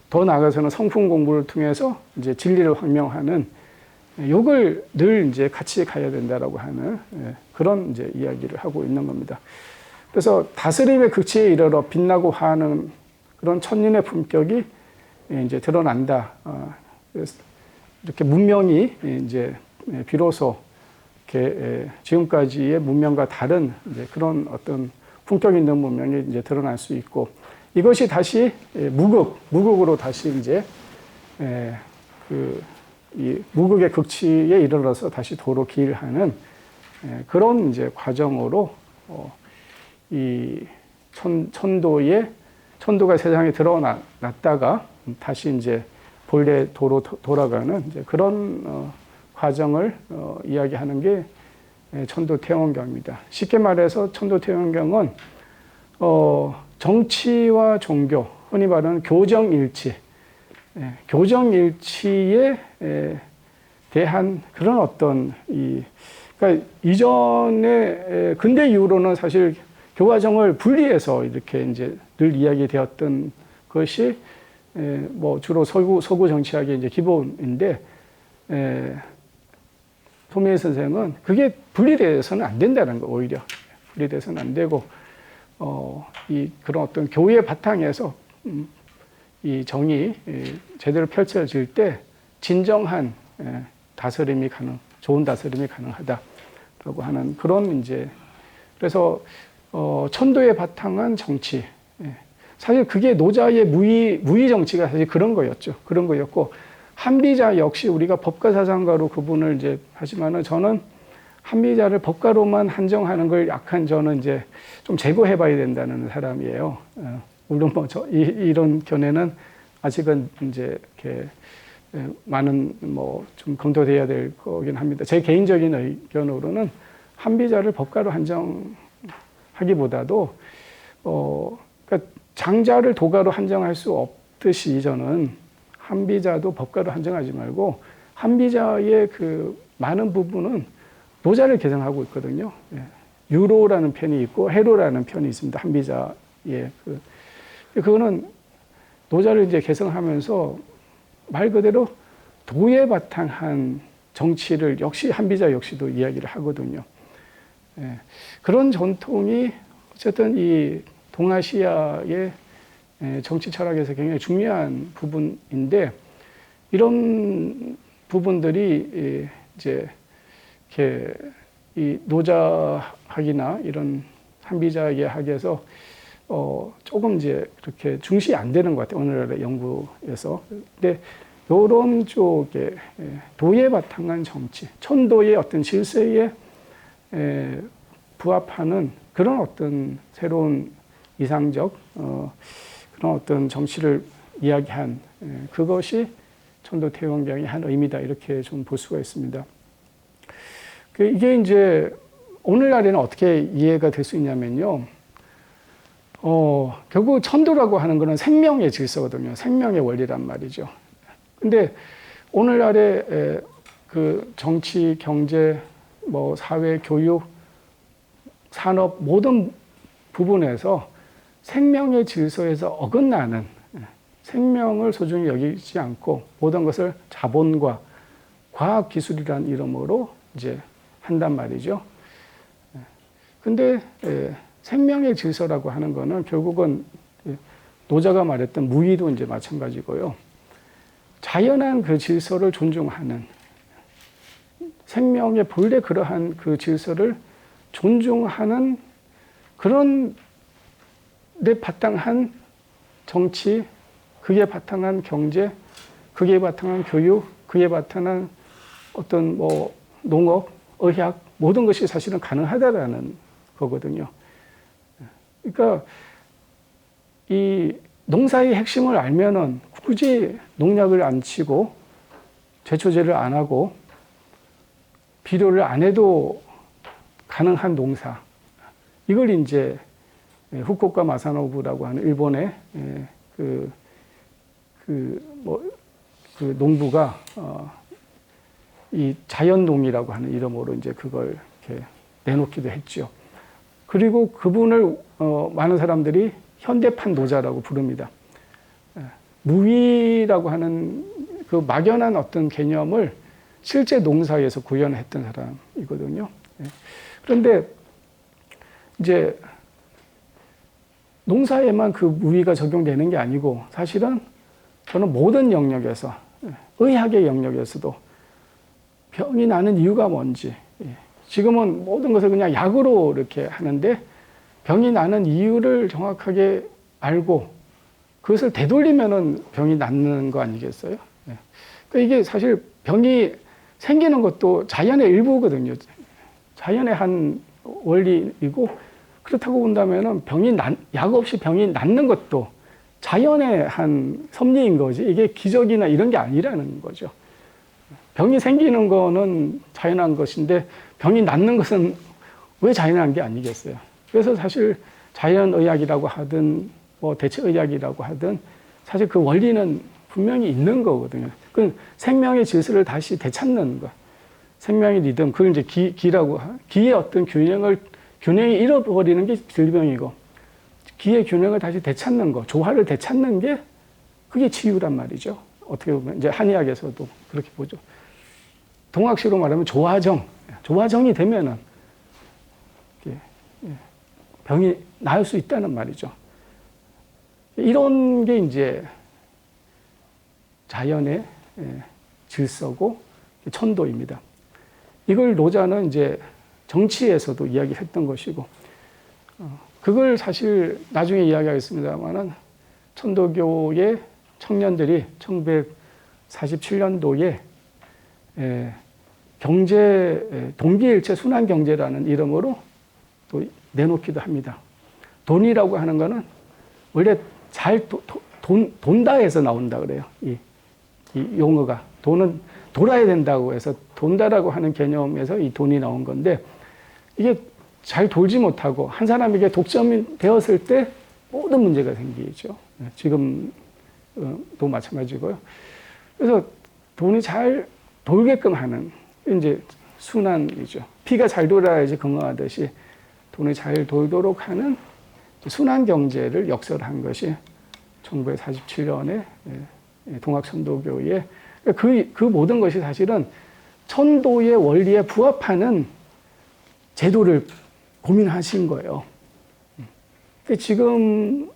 더 나아가서는 성품 공부를 통해서 이제 진리를 확명하는, 요걸 늘 이제 같이 가야 된다라고 하는 그런 이제 이야기를 하고 있는 겁니다. 그래서 다스림의 극치에 이르러 빛나고 화하는 그런 천인의 품격이 이제 드러난다. 그래서 이렇게 문명이 이제 비로소 이렇게 지금까지의 문명과 다른 이제 그런 어떤 품격 있는 문명이 이제 드러날 수 있고, 이것이 다시 무극으로 다시 이제 이 무극의 극치에 이르러서 다시 도로 기일하는 그런 이제 과정으로 이 천도가 세상에 드러났다가 다시 이제 본래 도로 돌아가는 이제 그런 과정을 이야기하는 게 천도태원경입니다. 쉽게 말해서 천도태원경은 정치와 종교, 흔히 말하는 교정일치, 교정일치에 대한 그런 어떤 그러니까 이전에 근대 이후로는 사실 교화정을 분리해서 이렇게 이제 늘 이야기되었던 것이 뭐 주로 서구 정치학의 이제 기본인데, 소미애 선생은 그게 분리돼서는 안 된다는 거, 오히려 분리돼서는 안 되고 이 그런 어떤 교의 바탕에서 이 정이 제대로 펼쳐질 때 진정한 다스림이 좋은 다스림이 가능하다라고 하는 그런 이제, 그래서 천도의 바탕은 정치. 사실 그게 노자의 무의 정치가 사실 그런 거였죠. 그런 거였고, 한비자 역시 우리가 법가사상가로 구분을 이제 하지만은, 저는 한비자를 법가로만 한정하는 걸 약간 저는 이제 좀 제거해봐야 된다는 사람이에요. 물론 뭐 이런 견해는 아직은 이제 이렇게 많은 뭐 좀 검토돼야 될 거긴 합니다. 제 개인적인 의견으로는 한비자를 법가로 한정하기보다도 그러니까 장자를 도가로 한정할 수 없듯이, 저는 한비자도 법가로 한정하지 말고 한비자의 그 많은 부분은 노자를 개성하고 있거든요. 예. 유로라는 편이 있고 해로라는 편이 있습니다. 한비자의 그거는 노자를 이제 개성하면서 말 그대로 도에 바탕한 정치를 역시 한비자 역시도 이야기를 하거든요. 예. 그런 전통이 어쨌든 이 동아시아의 정치 철학에서 굉장히 중요한 부분인데 이런 부분들이 이제 이렇게 이 노자학이나 이런 한비자의 학에서 조금 이제 그렇게 중시 안 되는 것 같아요. 오늘날의 연구에서. 근데 이런 쪽에 도에 바탕한 정치, 천도의 어떤 질서에 부합하는 그런 어떤 새로운 이상적 그런 어떤 정치를 이야기한 그것이 천도 태원경의 한 의미다 이렇게 좀 볼 수가 있습니다. 이게 이제 오늘날에는 어떻게 이해가 될 수 있냐면요. 결국 천도라고 하는 것은 생명의 질서거든요. 생명의 원리란 말이죠. 근데 오늘날의 그 정치, 경제, 뭐 사회, 교육, 산업 모든 부분에서 생명의 질서에서 어긋나는 생명을 소중히 여기지 않고 모든 것을 자본과 과학 기술이라는 이름으로 이제 한단 말이죠. 근데 생명의 질서라고 하는 거는 결국은 노자가 말했던 무의도 이제 마찬가지고요. 자연한 그 질서를 존중하는 생명의 본래 그러한 그 질서를 존중하는 그런 데 바탕한 정치, 그게 바탕한 경제, 그게 바탕한 교육, 그게 바탕한 어떤 뭐 농업, 의학 모든 것이 사실은 가능하다라는 거거든요. 그러니까 이 농사의 핵심을 알면은 굳이 농약을 안 치고 제초제를 안 하고 비료를 안 해도 가능한 농사. 이걸 이제 후쿠오카 마사노부라고 하는 일본의 그 농부가 이 자연농이라고 하는 이름으로 이제 그걸 이렇게 내놓기도 했죠. 그리고 그분을 많은 사람들이 현대판 노자라고 부릅니다. 무위라고 하는 그 막연한 어떤 개념을 실제 농사에서 구현했던 사람이거든요. 그런데 이제 농사에만 그 무위가 적용되는 게 아니고 사실은 저는 모든 영역에서 의학의 영역에서도 병이 나는 이유가 뭔지 지금은 모든 것을 그냥 약으로 이렇게 하는데 병이 나는 이유를 정확하게 알고 그것을 되돌리면은 병이 낫는 거 아니겠어요? 그러니까 이게 사실 병이 생기는 것도 자연의 일부거든요. 자연의 한 원리이고 그렇다고 본다면은 약 없이 병이 낫는 것도 자연의 한 섭리인 거지 이게 기적이나 이런 게 아니라는 거죠. 병이 생기는 거는 자연한 것인데 병이 낫는 것은 왜 자연한 게 아니겠어요? 그래서 사실 자연의학이라고 하든 뭐 대체의학이라고 하든 사실 그 원리는 분명히 있는 거거든요. 그 생명의 질서를 다시 되찾는 거. 생명의 리듬, 그걸 이제 기라고 기의 어떤 균형이 잃어버리는 게 질병이고 기의 균형을 다시 되찾는 거, 조화를 되찾는 게 그게 치유란 말이죠. 어떻게 보면 이제 한의학에서도 그렇게 보죠. 동학식으로 말하면 조화정이 되면은 병이 나을 수 있다는 말이죠. 이런 게 이제 자연의 질서고 천도입니다. 이걸 노자는 이제 정치에서도 이야기했던 것이고, 그걸 사실 나중에 이야기하겠습니다만은 천도교의 청년들이 1947년도에 경제 동기일체 순환경제라는 이름으로 또 내놓기도 합니다. 돈이라고 하는 거는 원래 돈다에서 나온다 그래요. 이 용어가 돈은 돌아야 된다고 해서 돈다라고 하는 개념에서 이 돈이 나온 건데 이게 잘 돌지 못하고 한 사람에게 독점이 되었을 때 모든 문제가 생기죠. 지금도 마찬가지고요. 그래서 돈이 잘 돌게끔 하는 이제 순환이죠. 피가 잘 돌아야지 건강하듯이 돈이 잘 돌도록 하는 순환 경제를 역설한 것이 1947년에 동학천도교의 그 모든 것이 사실은 천도의 원리에 부합하는 제도를 고민하신 거예요. 근데 지금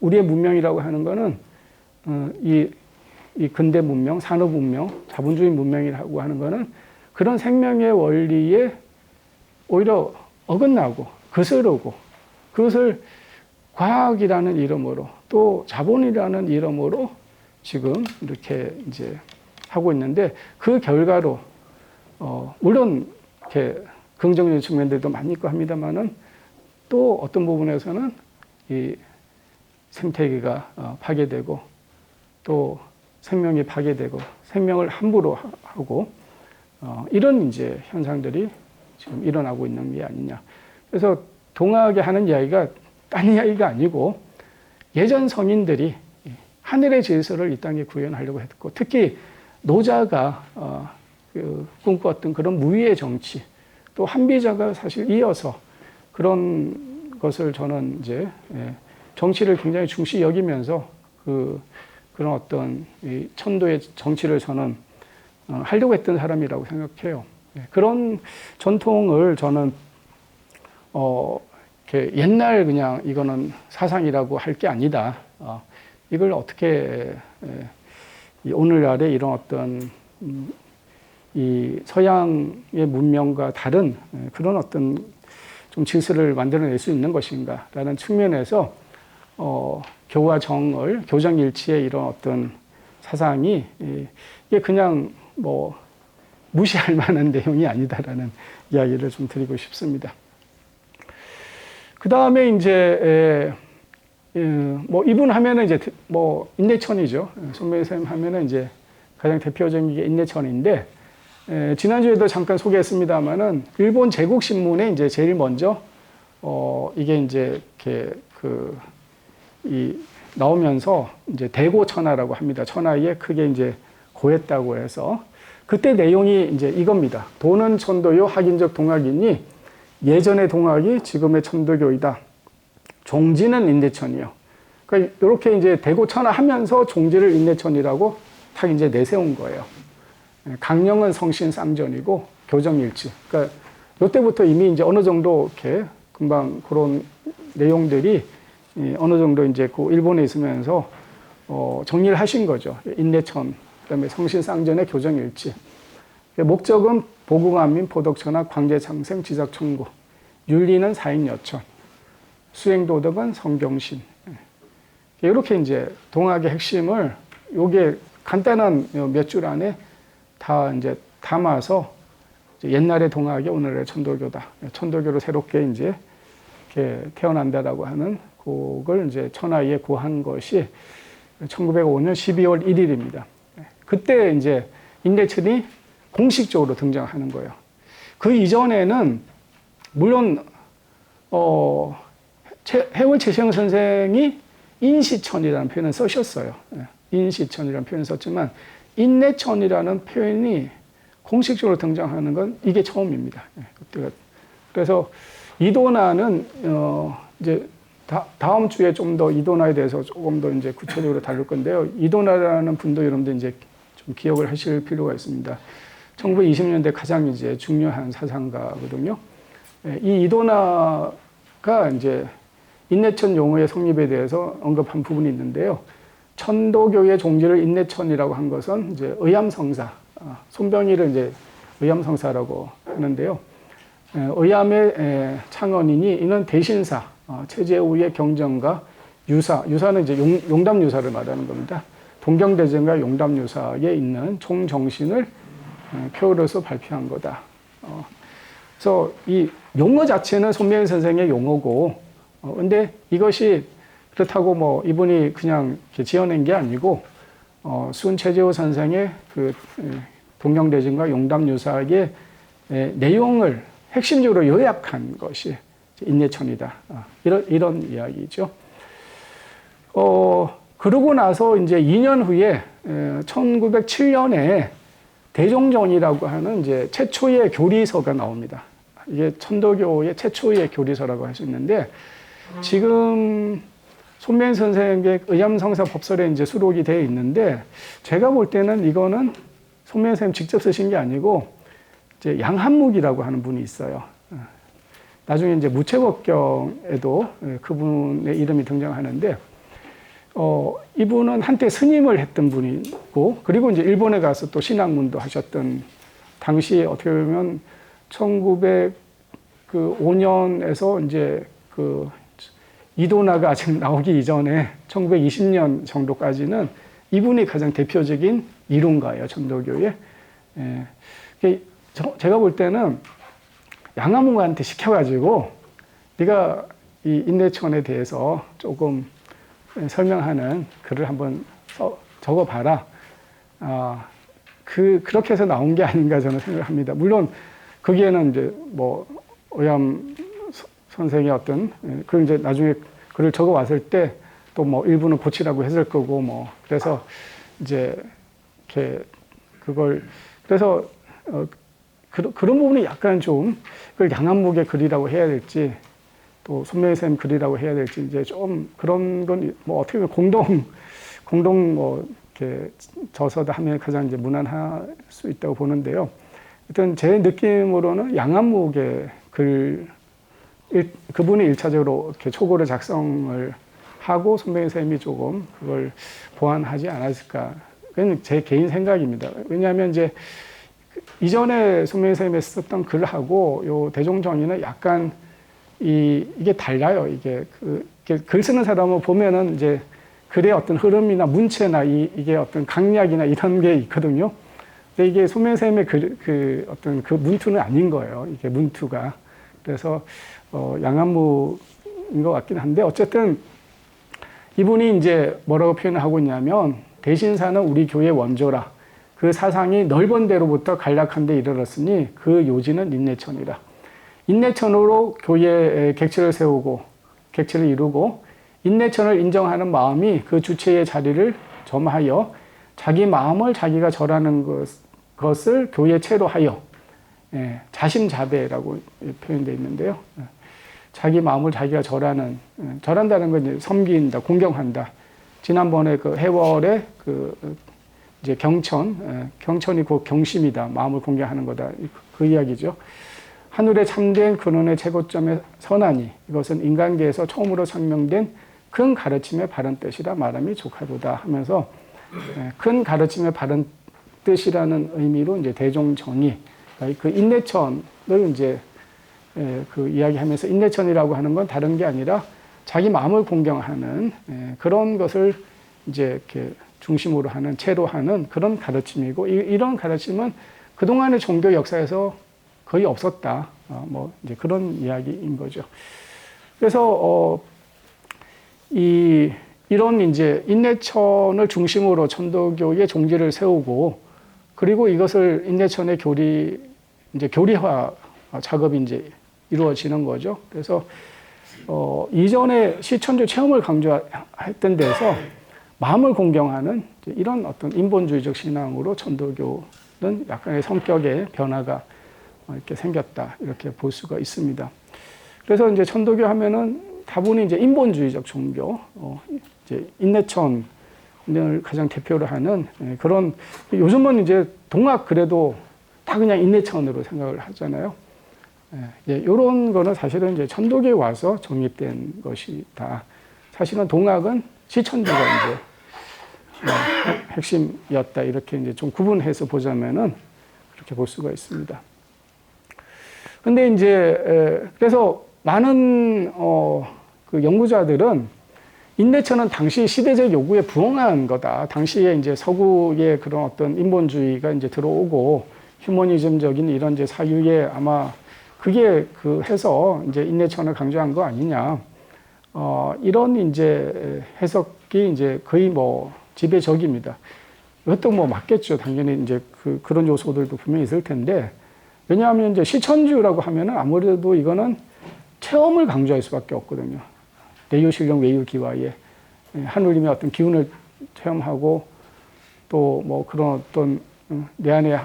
우리의 문명이라고 하는 거는 이 근대 문명, 산업 문명, 자본주의 문명이라고 하는 거는 그런 생명의 원리에 오히려 어긋나고 거스르고 그것을 과학이라는 이름으로 또 자본이라는 이름으로 지금 이렇게 이제 하고 있는데 그 결과로 물론 이렇게 긍정적인 측면들도 많이 있고 합니다만은 또 어떤 부분에서는 이 생태계가 파괴되고 또 생명이 파괴되고 생명을 함부로 하고 이런 이제 현상들이 지금 일어나고 있는 게 아니냐. 그래서 동학에 하는 이야기가 딴 이야기가 아니고 예전 성인들이 하늘의 질서를 이 땅에 구현하려고 했고 특히 노자가 꿈꾸었던 그런 무위의 정치 또 한비자가 사실 이어서 그런 것을 저는 이제 정치를 굉장히 중시 여기면서 그런 어떤 이 천도의 정치를 저는 하려고 했던 사람이라고 생각해요. 그런 전통을 저는 이렇게 옛날 그냥 이거는 사상이라고 할 게 아니다. 이걸 어떻게 오늘날의 이런 어떤 이 서양의 문명과 다른 그런 어떤 좀 질서를 만들어낼 수 있는 것인가라는 측면에서 교와 정을 교정일치의 이런 어떤 사상이 이게 그냥 뭐 무시할 만한 내용이 아니다라는 이야기를 좀 드리고 싶습니다. 그 다음에 이제 뭐 이분 하면은 이제 뭐 인내천이죠. 손명희 선생님 하면은 이제 가장 대표적인 게 인내천인데 지난주에도 잠깐 소개했습니다만은 일본 제국신문에 이제 제일 먼저 이게 이제 이렇게 이 나오면서 이제 대고천하라고 합니다. 천하에 크게 이제 고했다고 해서 그때 내용이 이제 이겁니다. 도는 천도요 학인적 동학이니 예전의 동학이 지금의 천도교이다. 종지는 인내천이요. 그러니까 이렇게 이제 대고천하 하면서 종지를 인내천이라고 딱 이제 내세운 거예요. 강령은 성신쌍전이고 교정일치. 그러니까 이때부터 이미 이제 어느 정도 이렇게 금방 그런 내용들이 어느 정도 이제 그 일본에 있으면서 정리를 하신 거죠. 인내천, 그다음에 성신쌍전의 교정일치. 목적은 보궁안민, 포덕천하, 광재창생, 지작천구, 윤리는 사익여천, 수행도덕은 성경신. 이렇게 이제 동학의 핵심을 요게 간단한 몇 줄 안에 다 이제 담아서 옛날의 동학이 오늘의 천도교다. 천도교로 새롭게 이제 이렇게 태어난다라고 하는 그걸 이제 천하에 구한 것이 1905년 12월 1일입니다. 그때 이제 인내천이 공식적으로 등장하는 거예요. 그 이전에는 물론 해월 최시영 선생이 인시천이라는 표현을 쓰셨어요. 인시천이라는 표현을 썼지만 인내천이라는 표현이 공식적으로 등장하는 건 이게 처음입니다. 그래서 이도나는 이제 다음 주에 좀 더 이도나에 대해서 조금 더 이제 구체적으로 다룰 건데요. 이도나라는 분도 여러분들 이제 좀 기억을 하실 필요가 있습니다. 1920년대 가장 이제 중요한 사상가거든요. 이 이도나가 이제 인내천 용어의 성립에 대해서 언급한 부분이 있는데요. 천도교의 종지를 인내천이라고 한 것은 이제 의암성사, 손병희를 이제 의암성사라고 하는데요. 의암의 창언이니 이는 대신사, 체제우의 경전과 유사는 이제 용담유사를 말하는 겁니다. 동경대전과 용담유사에 있는 총정신을 표로서 발표한 거다. 그래서 이 용어 자체는 손명희 선생의 용어고, 근데 이것이 그렇다고 뭐 이분이 그냥 이렇게 지어낸 게 아니고, 수은최재호 선생의 그 동경대전과 용담유사의 내용을 핵심적으로 요약한 것이 인내천이다. 이런 이야기죠. 그러고 나서 이제 2년 후에 1907년에 대종전이라고 하는 이제 최초의 교리서가 나옵니다. 이게 천도교의 최초의 교리서라고 할 수 있는데 지금 손명희 선생의 의암성사 법설에 이제 수록이 되어 있는데 제가 볼 때는 이거는 손명희 선생님 직접 쓰신 게 아니고 이제 양한묵이라고 하는 분이 있어요. 나중에 이제 무채법경에도 그분의 이름이 등장하는데 이분은 한때 스님을 했던 분이고 그리고 이제 일본에 가서 또 신학문도 하셨던 당시 어떻게 보면 1905년에서 이제 그 이도나가 아직 나오기 이전에 1920년 정도까지는 이분이 가장 대표적인 이론가예요, 천도교의. 제가 볼 때는 양화문가한테 시켜가지고 네가 이 인내천에 대해서 조금 설명하는 글을 한번 적어봐라. 그렇게 해서 나온 게 아닌가 저는 생각합니다. 물론 거기에는 이제 뭐 오얌 선생의 어떤 그 이제 나중에 글을 적어왔을 때 또 뭐 일부는 고치라고 했을 거고 뭐 그래서 이제 이렇게 그걸 그래서 그런 부분이 약간 좀 그걸 양한목의 글이라고 해야 될지 또 손명희 선생님 글이라고 해야 될지 이제 좀 그런 건 뭐 어떻게 보면 공동 뭐 이렇게 저서다 하면 가장 이제 무난할 수 있다고 보는데요. 일단 제 느낌으로는 양한목의 글 그분이 일차적으로 이렇게 초고를 작성을 하고 손명희 선생님이 조금 그걸 보완하지 않았을까. 그건 제 개인 생각입니다. 왜냐하면 이제 이전에 손명희 선생님이 썼던 글하고 요 대종정의는 약간 이게 달라요. 이게 글 쓰는 사람을 보면은 이제 글의 어떤 흐름이나 문체나 이게 어떤 강약이나 이런 게 있거든요. 근데 이게 손명희 선생님의 어떤 그 문투는 아닌 거예요. 이게 문투가. 그래서 양한무인 것 같긴 한데 어쨌든 이분이 이제 뭐라고 표현을 하고 있냐면 대신사는 우리 교회 원조라. 그 사상이 넓은 데로부터 간략한 데 이르렀으니 그 요지는 인내천이라. 인내천으로 교회에 객체를 세우고 객체를 이루고 인내천을 인정하는 마음이 그 주체의 자리를 점하여 자기 마음을 자기가 절하는 것을 교회체로 하여 자심자배라고 표현되어 있는데요. 자기 마음을 자기가 절한다는 건 이제 섬긴다, 공경한다. 지난번에 그 해월의 이제 경천이 곧 경심이다. 마음을 공경하는 거다. 그 이야기죠. 하늘에 참된 근원의 최고점에 선하니 이것은 인간계에서 처음으로 설명된 큰 가르침의 바른 뜻이라 말함이 좋하도다 하면서 큰 가르침의 바른 뜻이라는 의미로 이제 대종정의 그 인내천을 이제 그 이야기하면서 인내천이라고 하는 건 다른 게 아니라 자기 마음을 공경하는 그런 것을 이제 이렇게 중심으로 하는 채로 하는 그런 가르침이고 이런 가르침은 그동안의 종교 역사에서 거의 없었다. 뭐 이제 그런 이야기인 거죠. 그래서 이런 이제 인내천을 중심으로 천도교의 종지를 세우고 그리고 이것을 인내천의 교리화 작업이 이제 이루어지는 거죠. 그래서 이전에 시천주 체험을 강조했던 데서 마음을 공경하는 이런 어떤 인본주의적 신앙으로 천도교는 약간의 성격의 변화가 이렇게 생겼다 이렇게 볼 수가 있습니다. 그래서 이제 천도교 하면은 다분히 이제 인본주의적 종교, 이제 인내천을 가장 대표로 하는 그런 요즘은 이제 동학 그래도 다 그냥 인내천으로 생각을 하잖아요. 이런 거는 사실은 이제 천도교에 와서 정립된 것이다. 사실은 동학은 시천주가 이제 핵심이었다 이렇게 이제 좀 구분해서 보자면은 그렇게 볼 수가 있습니다. 근데 이제 그래서 많은 그 연구자들은 인내천은 당시 시대적 요구에 부응한 거다. 당시에 이제 서구의 그런 어떤 인본주의가 이제 들어오고 휴머니즘적인 이런 이제 사유에 아마 그게 해서 이제 인내천을 강조한 거 아니냐. 이런 이제 해석이 이제 거의 뭐 지배적입니다. 이것도 뭐 맞겠죠. 당연히 이제 그런 요소들도 분명히 있을 텐데. 왜냐하면 이제 시천주라고 하면은 아무래도 이거는 체험을 강조할 수밖에 없거든요. 내유실령 외유기와의 하느님의 어떤 기운을 체험하고 또 뭐 그런 어떤 내 안에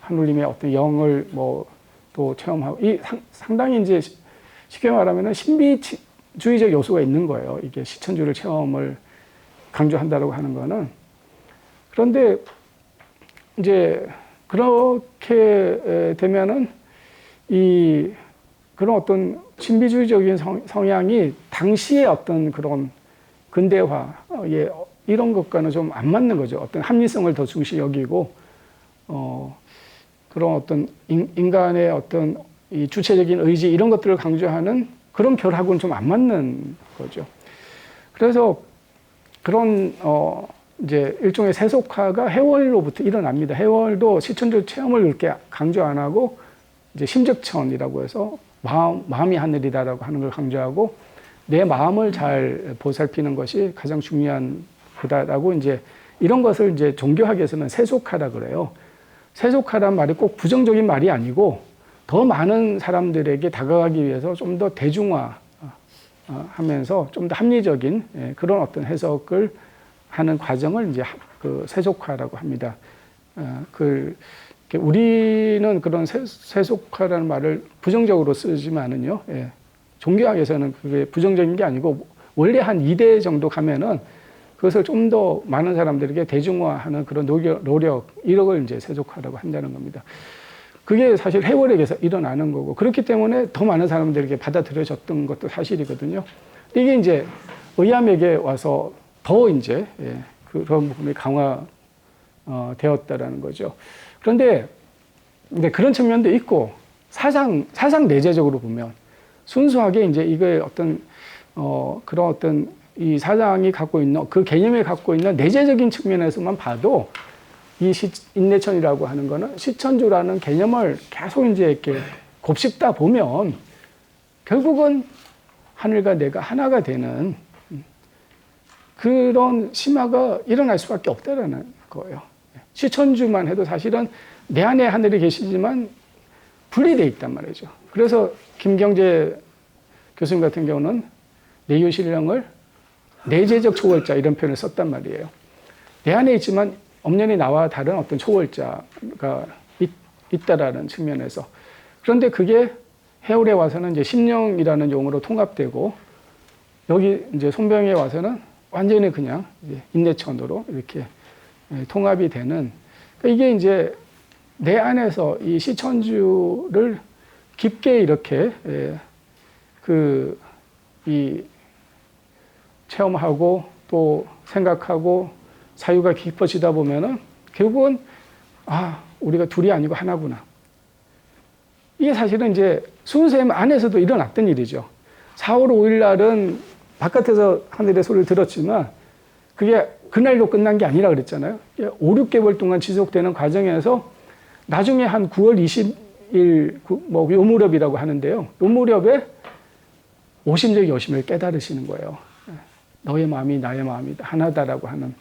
하느님의 어떤 영을 뭐 또 체험하고 이 상당히 이제 쉽게 말하면은 신비주의적 요소가 있는 거예요. 이게 시천주를 체험을 강조한다라고 하는 거는. 그런데 이제 그렇게 되면은 이 그런 어떤 신비주의적인 성향이 당시의 어떤 그런 근대화의 이런 것과는 좀 안 맞는 거죠. 어떤 합리성을 더 중시 여기고 그런 어떤 인간의 어떤 이 주체적인 의지 이런 것들을 강조하는 그런 결하고는 좀 안 맞는 거죠. 그래서 그런 이제 일종의 세속화가 해월로부터 일어납니다. 해월도 시천주 체험을 그렇게 강조 안 하고 이제 심적천이라고 해서 마음이 하늘이다라고 하는 걸 강조하고 내 마음을 잘 보살피는 것이 가장 중요한 거다라고 이제 이런 것을 이제 종교학에서는 세속화라 그래요. 세속화란 말이 꼭 부정적인 말이 아니고 더 많은 사람들에게 다가가기 위해서 좀 더 대중화 하면서 좀 더 합리적인 그런 어떤 해석을 하는 과정을 이제 그 세속화라고 합니다. 우리는 그런 세속화라는 말을 부정적으로 쓰지만은요, 종교학에서는 그게 부정적인 게 아니고 원래 한 2대 정도 가면은 그것을 좀 더 많은 사람들에게 대중화하는 그런 노력 이런 걸 이제 세속화라고 한다는 겁니다. 그게 사실 해월에게서 일어나는 거고 그렇기 때문에 더 많은 사람들에게 받아들여졌던 것도 사실이거든요. 이게 이제 의암에게 와서 더 이제 그런 부분이 강화 되었다라는 거죠. 그런데 그런 측면도 있고 사상 내재적으로 보면 순수하게 이제 이거의 어떤 그런 어떤 이 사상이 갖고 있는 그 개념이 갖고 있는 내재적인 측면에서만 봐도 이 인내천이라고 하는 거는 시천주라는 개념을 계속 이제 이렇게 곱씹다 보면 결국은 하늘과 내가 하나가 되는 그런 심화가 일어날 수밖에 없다라는 거예요. 시천주만 해도 사실은 내 안에 하늘이 계시지만 분리되어 있단 말이죠. 그래서 김경재 교수님 같은 경우는 내유신령을 내재적 초월자 이런 표현을 썼단 말이에요. 내 안에 있지만 엄연히 나와 다른 어떤 초월자가 있다라는 측면에서. 그런데 그게 해월에 와서는 이제 심령이라는 용어로 통합되고 여기 이제 손병에 와서는 완전히 그냥 이제 인내천으로 이렇게 통합이 되는 이게 이제 내 안에서 이 시천주를 깊게 이렇게 이 체험하고 또 생각하고 사유가 깊어지다 보면은 결국은 우리가 둘이 아니고 하나구나. 이게 사실은 이제 순쌤 안에서도 일어났던 일이죠. 4월 5일 날은 바깥에서 하늘의 소리를 들었지만 그게 그날로 끝난 게 아니라 그랬잖아요. 5, 6개월 동안 지속되는 과정에서 나중에 한 9월 20일 뭐 요 무렵이라고 하는데요. 요 무렵에 오심적 여심을 깨달으시는 거예요. 너의 마음이 나의 마음이다. 하나다라고 하는.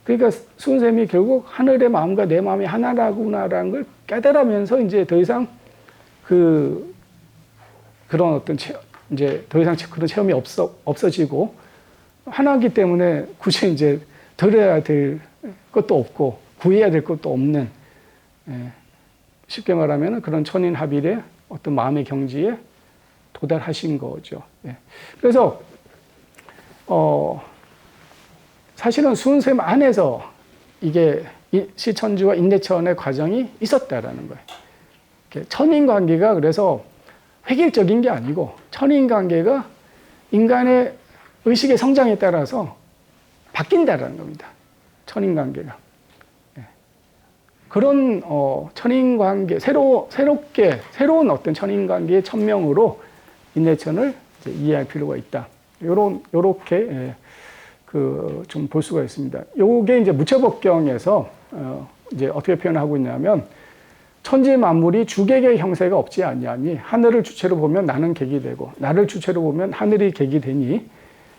그러니까 순쌤이 결국 하늘의 마음과 내 마음이 하나라구나라는 걸 깨달으면서 이제 더 이상 그런 어떤 이제 더 이상 그런 체험이 없어지고 하나이기 때문에 굳이 이제 들어야 될 것도 없고 구해야 될 것도 없는 쉽게 말하면 그런 천인합일의 어떤 마음의 경지에 도달하신 거죠. 그래서 사실은 순쌤 안에서 이게 시천주와 인내천의 과정이 있었다라는 거예요. 천인관계가 그래서 획일적인 게 아니고 천인관계가 인간의 의식의 성장에 따라서 바뀐다라는 겁니다. 천인관계가. 그런 천인관계, 새로운 어떤 천인관계의 천명으로 인내천을 이해할 필요가 있다. 요렇게 좀 볼 수가 있습니다. 요게 이제 무처법경에서 이제 어떻게 표현하고 있냐면 천지 만물이 주객의 형세가 없지 아니하니 하늘을 주체로 보면 나는 객이 되고 나를 주체로 보면 하늘이 객이 되니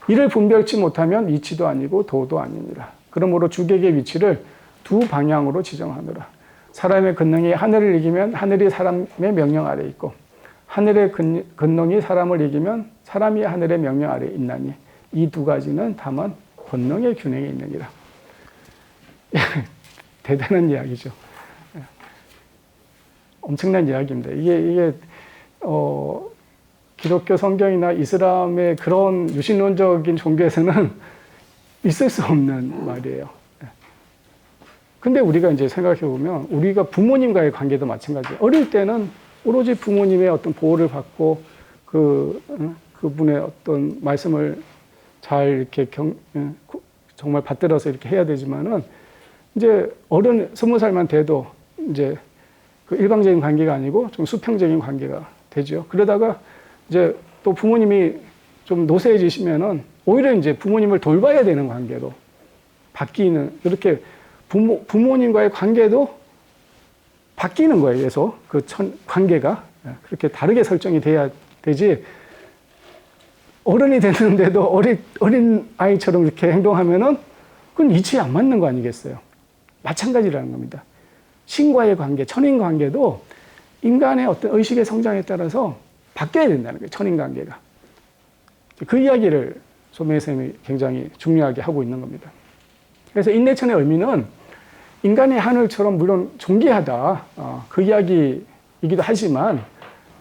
이를 분별치 못하면 이치도 아니고 도도 아니니라. 그러므로 주객의 위치를 두 방향으로 지정하노라. 사람의 근능이 하늘을 이기면 하늘이 사람의 명령 아래 있고 하늘의 근능이 사람을 이기면 사람이 하늘의 명령 아래 있나니 이 두 가지는 다만 본능의 균형에 있느니라. 대단한 이야기죠. 엄청난 이야기입니다. 이게 기독교 성경이나 이슬람의 그런 유신론적인 종교에서는 있을 수 없는 말이에요. 근데 우리가 이제 생각해 보면 우리가 부모님과의 관계도 마찬가지예요. 어릴 때는 오로지 부모님의 어떤 보호를 받고 그분의 어떤 말씀을 잘 이렇게 정말 받들어서 이렇게 해야 되지만은 이제 20살만 돼도 이제 그 일방적인 관계가 아니고 좀 수평적인 관계가 되죠. 그러다가 이제 또 부모님이 좀 노쇠해지시면은 오히려 이제 부모님을 돌봐야 되는 관계로 바뀌는, 그렇게 부모님과의 관계도 바뀌는 거예요. 그래서 관계가 그렇게 다르게 설정이 돼야 되지, 어른이 됐는데도 어린 아이처럼 이렇게 행동하면은 그건 이치에 안 맞는 거 아니겠어요? 마찬가지라는 겁니다. 신과의 관계, 천인 관계도 인간의 어떤 의식의 성장에 따라서 바뀌어야 된다는 거예요. 천인 관계가. 그 이야기를 소명희 선생님이 굉장히 중요하게 하고 있는 겁니다. 그래서 인내천의 의미는 인간의 하늘처럼 물론 존귀하다, 그 이야기이기도 하지만,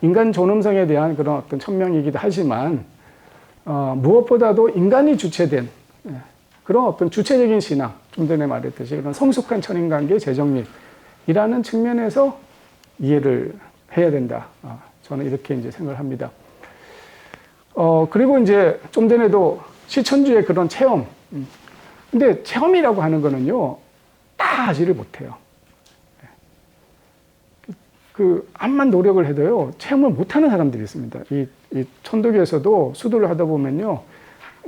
인간 존엄성에 대한 그런 어떤 천명이기도 하지만, 무엇보다도 인간이 주체된 그런 어떤 주체적인 신앙, 좀 전에 말했듯이 그런 성숙한 천인관계의 재정립이라는 측면에서 이해를 해야 된다. 저는 이렇게 이제 생각을 합니다. 그리고 이제 좀 전에도 시천주의 그런 체험. 근데 체험이라고 하는 거는요, 다 하지를 못해요. 암만 노력을 해도요, 체험을 못하는 사람들이 있습니다. 이 천도교에서도 수도를 하다 보면요,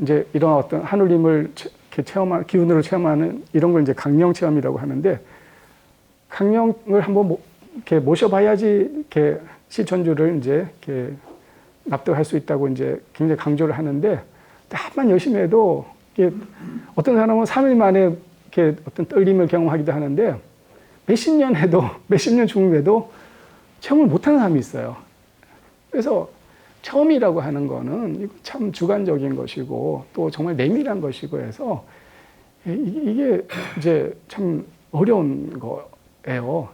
이제 이런 어떤 하느님을 이렇게 기운으로 체험하는 이런 걸 이제 강령 체험이라고 하는데, 강령을 한번 이렇게 모셔봐야지 이렇게 시천주를 이제 이렇게 납득할 수 있다고 이제 굉장히 강조를 하는데, 한번 열심히 해도 어떤 사람은 3일 만에 이렇게 어떤 떨림을 경험하기도 하는데, 몇십 년 중에도 체험을 못하는 사람이 있어요. 그래서 체험이라고 하는 거는 참 주관적인 것이고 또 정말 내밀한 것이고 해서 이게 이제 참 어려운 거예요.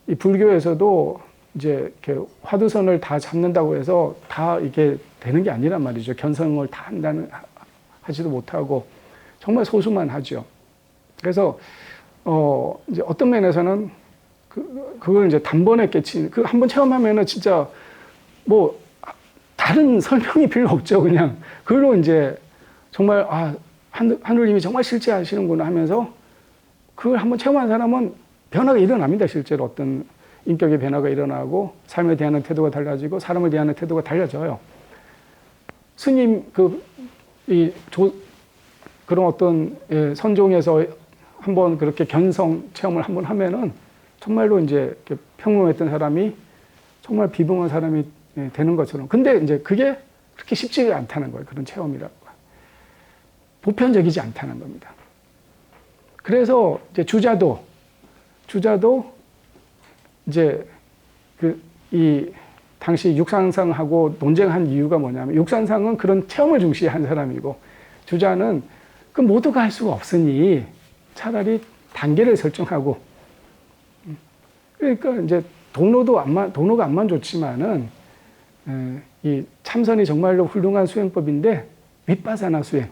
이 불교에서도 이제 이렇게 화두선을 다 잡는다고 해서 다 이게 되는 게 아니란 말이죠. 견성을 다 하지도 못하고 정말 소수만 하죠. 그래서 이제 어떤 면에서는 그걸 이제 단번에 깨치는, 한번 체험하면은 진짜 뭐 다른 설명이 필요 없죠. 그냥 그걸로 이제 정말 하느님이 정말 실제하시는구나 하면서 그걸 한번 체험한 사람은 변화가 일어납니다. 실제로 어떤 인격의 변화가 일어나고 삶에 대한 태도가 달라지고 사람을 대하는 태도가 달라져요. 스님 그런 어떤 선종에서 한번 그렇게 견성 체험을 한번 하면은 정말로 이제 평범했던 사람이 정말 비범한 사람이 되는 것처럼. 근데 이제 그게 그렇게 쉽지가 않다는 거예요. 그런 체험이라고. 보편적이지 않다는 겁니다. 그래서 이제 주자도 이제 이 당시 육산상하고 논쟁한 이유가 뭐냐면, 육산상은 그런 체험을 중시한 사람이고, 주자는 그 모두가 할 수가 없으니 차라리 단계를 설정하고, 그러니까 이제 도노가 암만 좋지만은 이 참선이 정말로 훌륭한 수행법인데, 윗바사나 수행,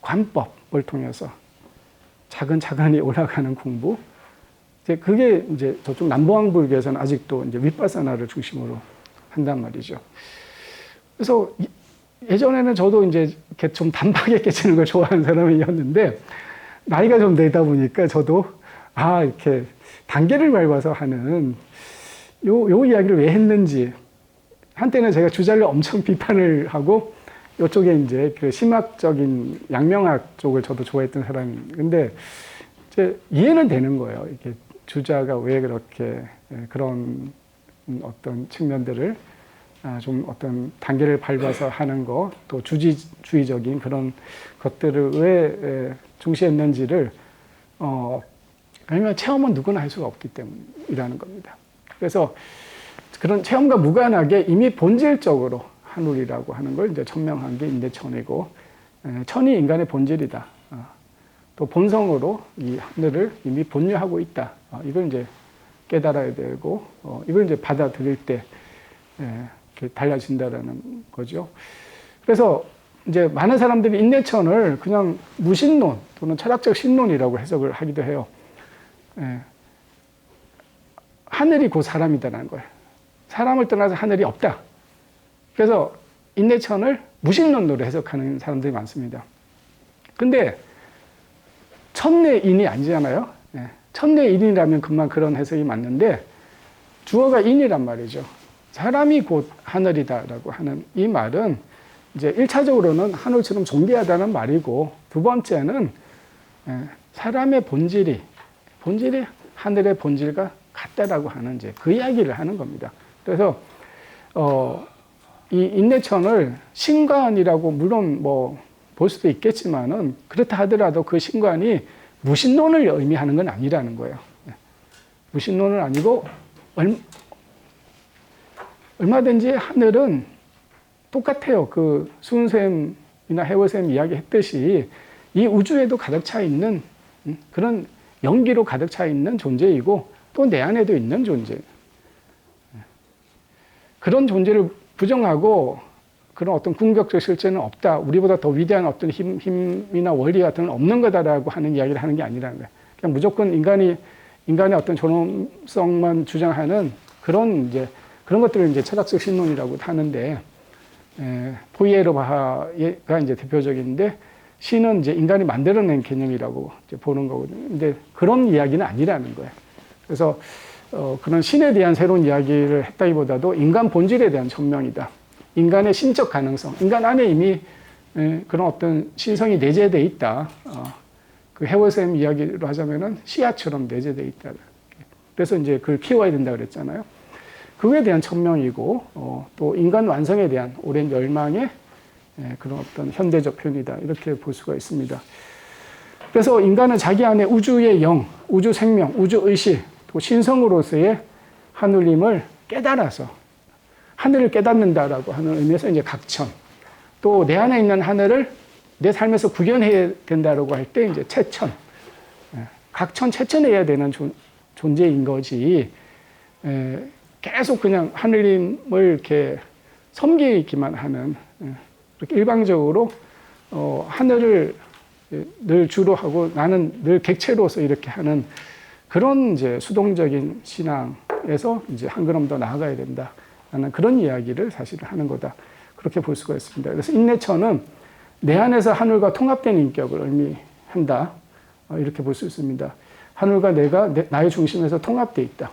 관법을 통해서 차근차근히 올라가는 공부, 이제 그게 이제 저쪽 남보항 불교에서는 아직도 이제 윗바사나를 중심으로 한단 말이죠. 그래서 예전에는 저도 이제 이렇게 좀 단박에 깨치는 걸 좋아하는 사람이었는데, 나이가 좀 되다 보니까 저도 이렇게 단계를 밟아서 하는 요 이야기를 왜 했는지, 한때는 제가 주자를 엄청 비판을 하고 이쪽에 이제 그 심학적인 양명학 쪽을 저도 좋아했던 사람인데, 근데 이제 이해는 되는 거예요. 이게 주자가 왜 그렇게 그런 어떤 측면들을 좀 어떤 단계를 밟아서 하는 거, 또 주지주의적인 그런 것들을 왜 중시했는지를 왜냐면 체험은 누구나 할 수가 없기 때문이라는 겁니다. 그래서 그런 체험과 무관하게 이미 본질적으로 하늘이라고 하는 걸 이제 천명한 게 인내천이고, 천이 인간의 본질이다. 또 본성으로 이 하늘을 이미 본유하고 있다. 이걸 이제 깨달아야 되고 이걸 이제 받아들일 때 달라진다라는 거죠. 그래서 이제 많은 사람들이 인내천을 그냥 무신론 또는 철학적 신론이라고 해석을 하기도 해요. 하늘이 곧 사람이다라는 거예요. 사람을 떠나서 하늘이 없다. 그래서 인내천을 무신론으로 해석하는 사람들이 많습니다. 근데 천내인이 아니잖아요. 천내인이라면 금방 그런 해석이 맞는데 주어가 인이란 말이죠. 사람이 곧 하늘이다라고 하는 이 말은 이제 1차적으로는 하늘처럼 존귀하다는 말이고 두 번째는 사람의 본질이 하늘의 본질과 같다라고 하는 이제 그 이야기를 하는 겁니다. 그래서 이 인내천을 신관이라고 물론 뭐 볼 수도 있겠지만은 그렇다 하더라도 그 신관이 무신론을 의미하는 건 아니라는 거예요. 무신론은 아니고 얼마든지 하늘은 똑같아요. 그 수은쌤이나 해월쌤 이야기했듯이 이 우주에도 가득 차 있는 그런 연기로 가득 차 있는 존재이고 또 내 안에도 있는 존재. 그런 존재를 부정하고 그런 어떤 궁극적 실제는 없다. 우리보다 더 위대한 어떤 힘이나 원리 같은 건 없는 거다라고 하는 이야기를 하는 게 아니라는 거예요. 그냥 무조건 인간의 어떤 존엄성만 주장하는 그런 것들을 이제 철학적 신론이라고 하는데, 포이에르바하가 이제 대표적인데, 신은 이제 인간이 만들어낸 개념이라고 이제 보는 거거든요. 근데 그런 이야기는 아니라는 거예요. 그래서, 그런 신에 대한 새로운 이야기를 했다기보다도 인간 본질에 대한 천명이다. 인간의 신적 가능성, 인간 안에 이미 그런 어떤 신성이 내재되어 있다. 그 해월쌤 이야기로 하자면은 씨앗처럼 내재되어 있다. 그래서 이제 그걸 키워야 된다 그랬잖아요. 그거에 대한 천명이고, 또 인간 완성에 대한 오랜 열망의 그런 어떤 현대적 표현이다. 이렇게 볼 수가 있습니다. 그래서 인간은 자기 안에 우주의 영, 우주 생명, 우주 의식, 또 신성으로서의 하늘님을 깨달아서 하늘을 깨닫는다라고 하는 의미에서 이제 각천. 또 내 안에 있는 하늘을 내 삶에서 구현해야 된다라고 할 때 이제 채천. 각천, 채천해야 되는 존재인 거지. 계속 그냥 하늘님을 이렇게 섬기기만 하는, 이렇게 일방적으로, 하늘을 늘 주로 하고 나는 늘 객체로서 이렇게 하는 그런 이제 수동적인 신앙에서 이제 한 걸음 더 나아가야 된다. 라는 그런 이야기를 사실 하는 거다. 그렇게 볼 수가 있습니다. 그래서 인내천은 내 안에서 하늘과 통합된 인격을 의미한다. 이렇게 볼 수 있습니다. 하늘과 내가 나의 중심에서 통합되어 있다.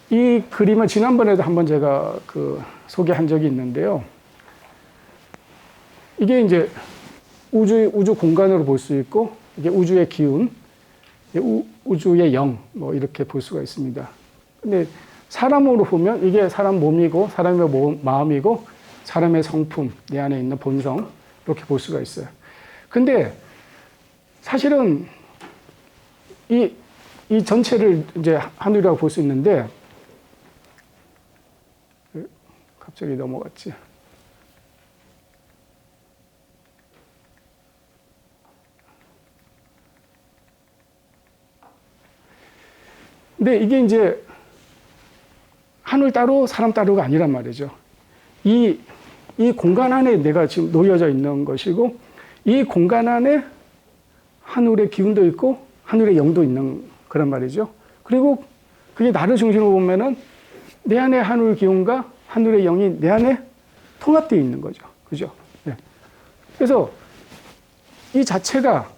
이 그림을 지난번에도 한번 제가 소개한 적이 있는데요. 이게 이제 우주 공간으로 볼 수 있고, 이게 우주의 기운, 우주의 영, 뭐 이렇게 볼 수가 있습니다. 근데 사람으로 보면 이게 사람 몸이고, 사람의 마음이고, 사람의 성품, 내 안에 있는 본성, 이렇게 볼 수가 있어요. 근데 사실은 이 전체를 이제 하늘이라고 볼 수 있는데, 갑자기 넘어갔지. 근데 이게 이제 하늘 따로 사람 따로가 아니란 말이죠. 이 공간 안에 내가 지금 놓여져 있는 것이고, 이 공간 안에 하늘의 기운도 있고 하늘의 영도 있는 그런 말이죠. 그리고 그게 나를 중심으로 보면은 내 안에 하늘 기운과 하늘의 영이 내 안에 통합되어 있는 거죠. 그죠? 네. 그래서 이 자체가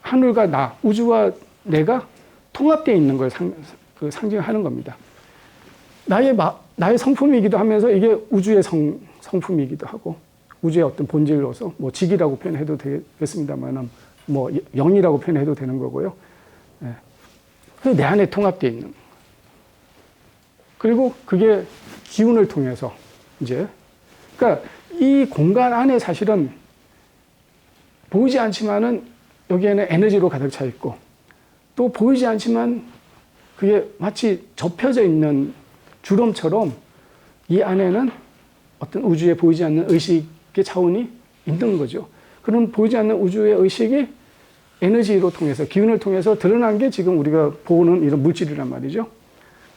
하늘과 나, 우주와 내가 통합되어 있는 걸 상징하는 겁니다. 나의 성품이기도 하면서 이게 우주의 성품이기도 하고, 우주의 어떤 본질로서, 뭐 직이라고 표현해도 되겠습니다만은, 뭐 영이라고 표현해도 되는 거고요. 네. 내 안에 통합되어 있는. 그리고 그게 기운을 통해서 이제, 그러니까 이 공간 안에 사실은 보이지 않지만은 여기에는 에너지로 가득 차 있고, 또 보이지 않지만 그게 마치 접혀져 있는 주름처럼 이 안에는 어떤 우주에 보이지 않는 의식의 차원이 있는 거죠. 그런 보이지 않는 우주의 의식이 에너지로 통해서, 기운을 통해서 드러난 게 지금 우리가 보는 이런 물질이란 말이죠.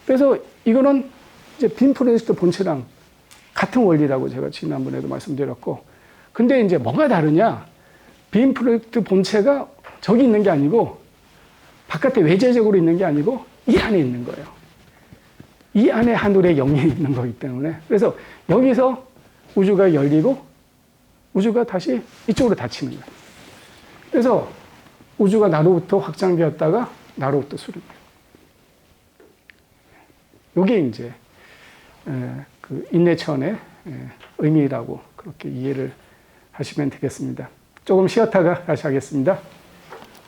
그래서 이거는 이제 빔 프로젝트 본체랑 같은 원리라고 제가 지난번에도 말씀드렸고, 근데 이제 뭐가 다르냐? 빔 프로젝트 본체가 저기 있는 게 아니고, 바깥에 외재적으로 있는 게 아니고, 이 안에 있는 거예요. 이 안에 하늘의 영이 있는 거기 때문에. 그래서 여기서 우주가 열리고, 우주가 다시 이쪽으로 닫히는 거예요. 그래서 우주가 나로부터 확장되었다가 나로부터 수렴돼요. 이게 이제 그 인내천의 의미라고 그렇게 이해를 하시면 되겠습니다. 조금 쉬었다가 다시 하겠습니다.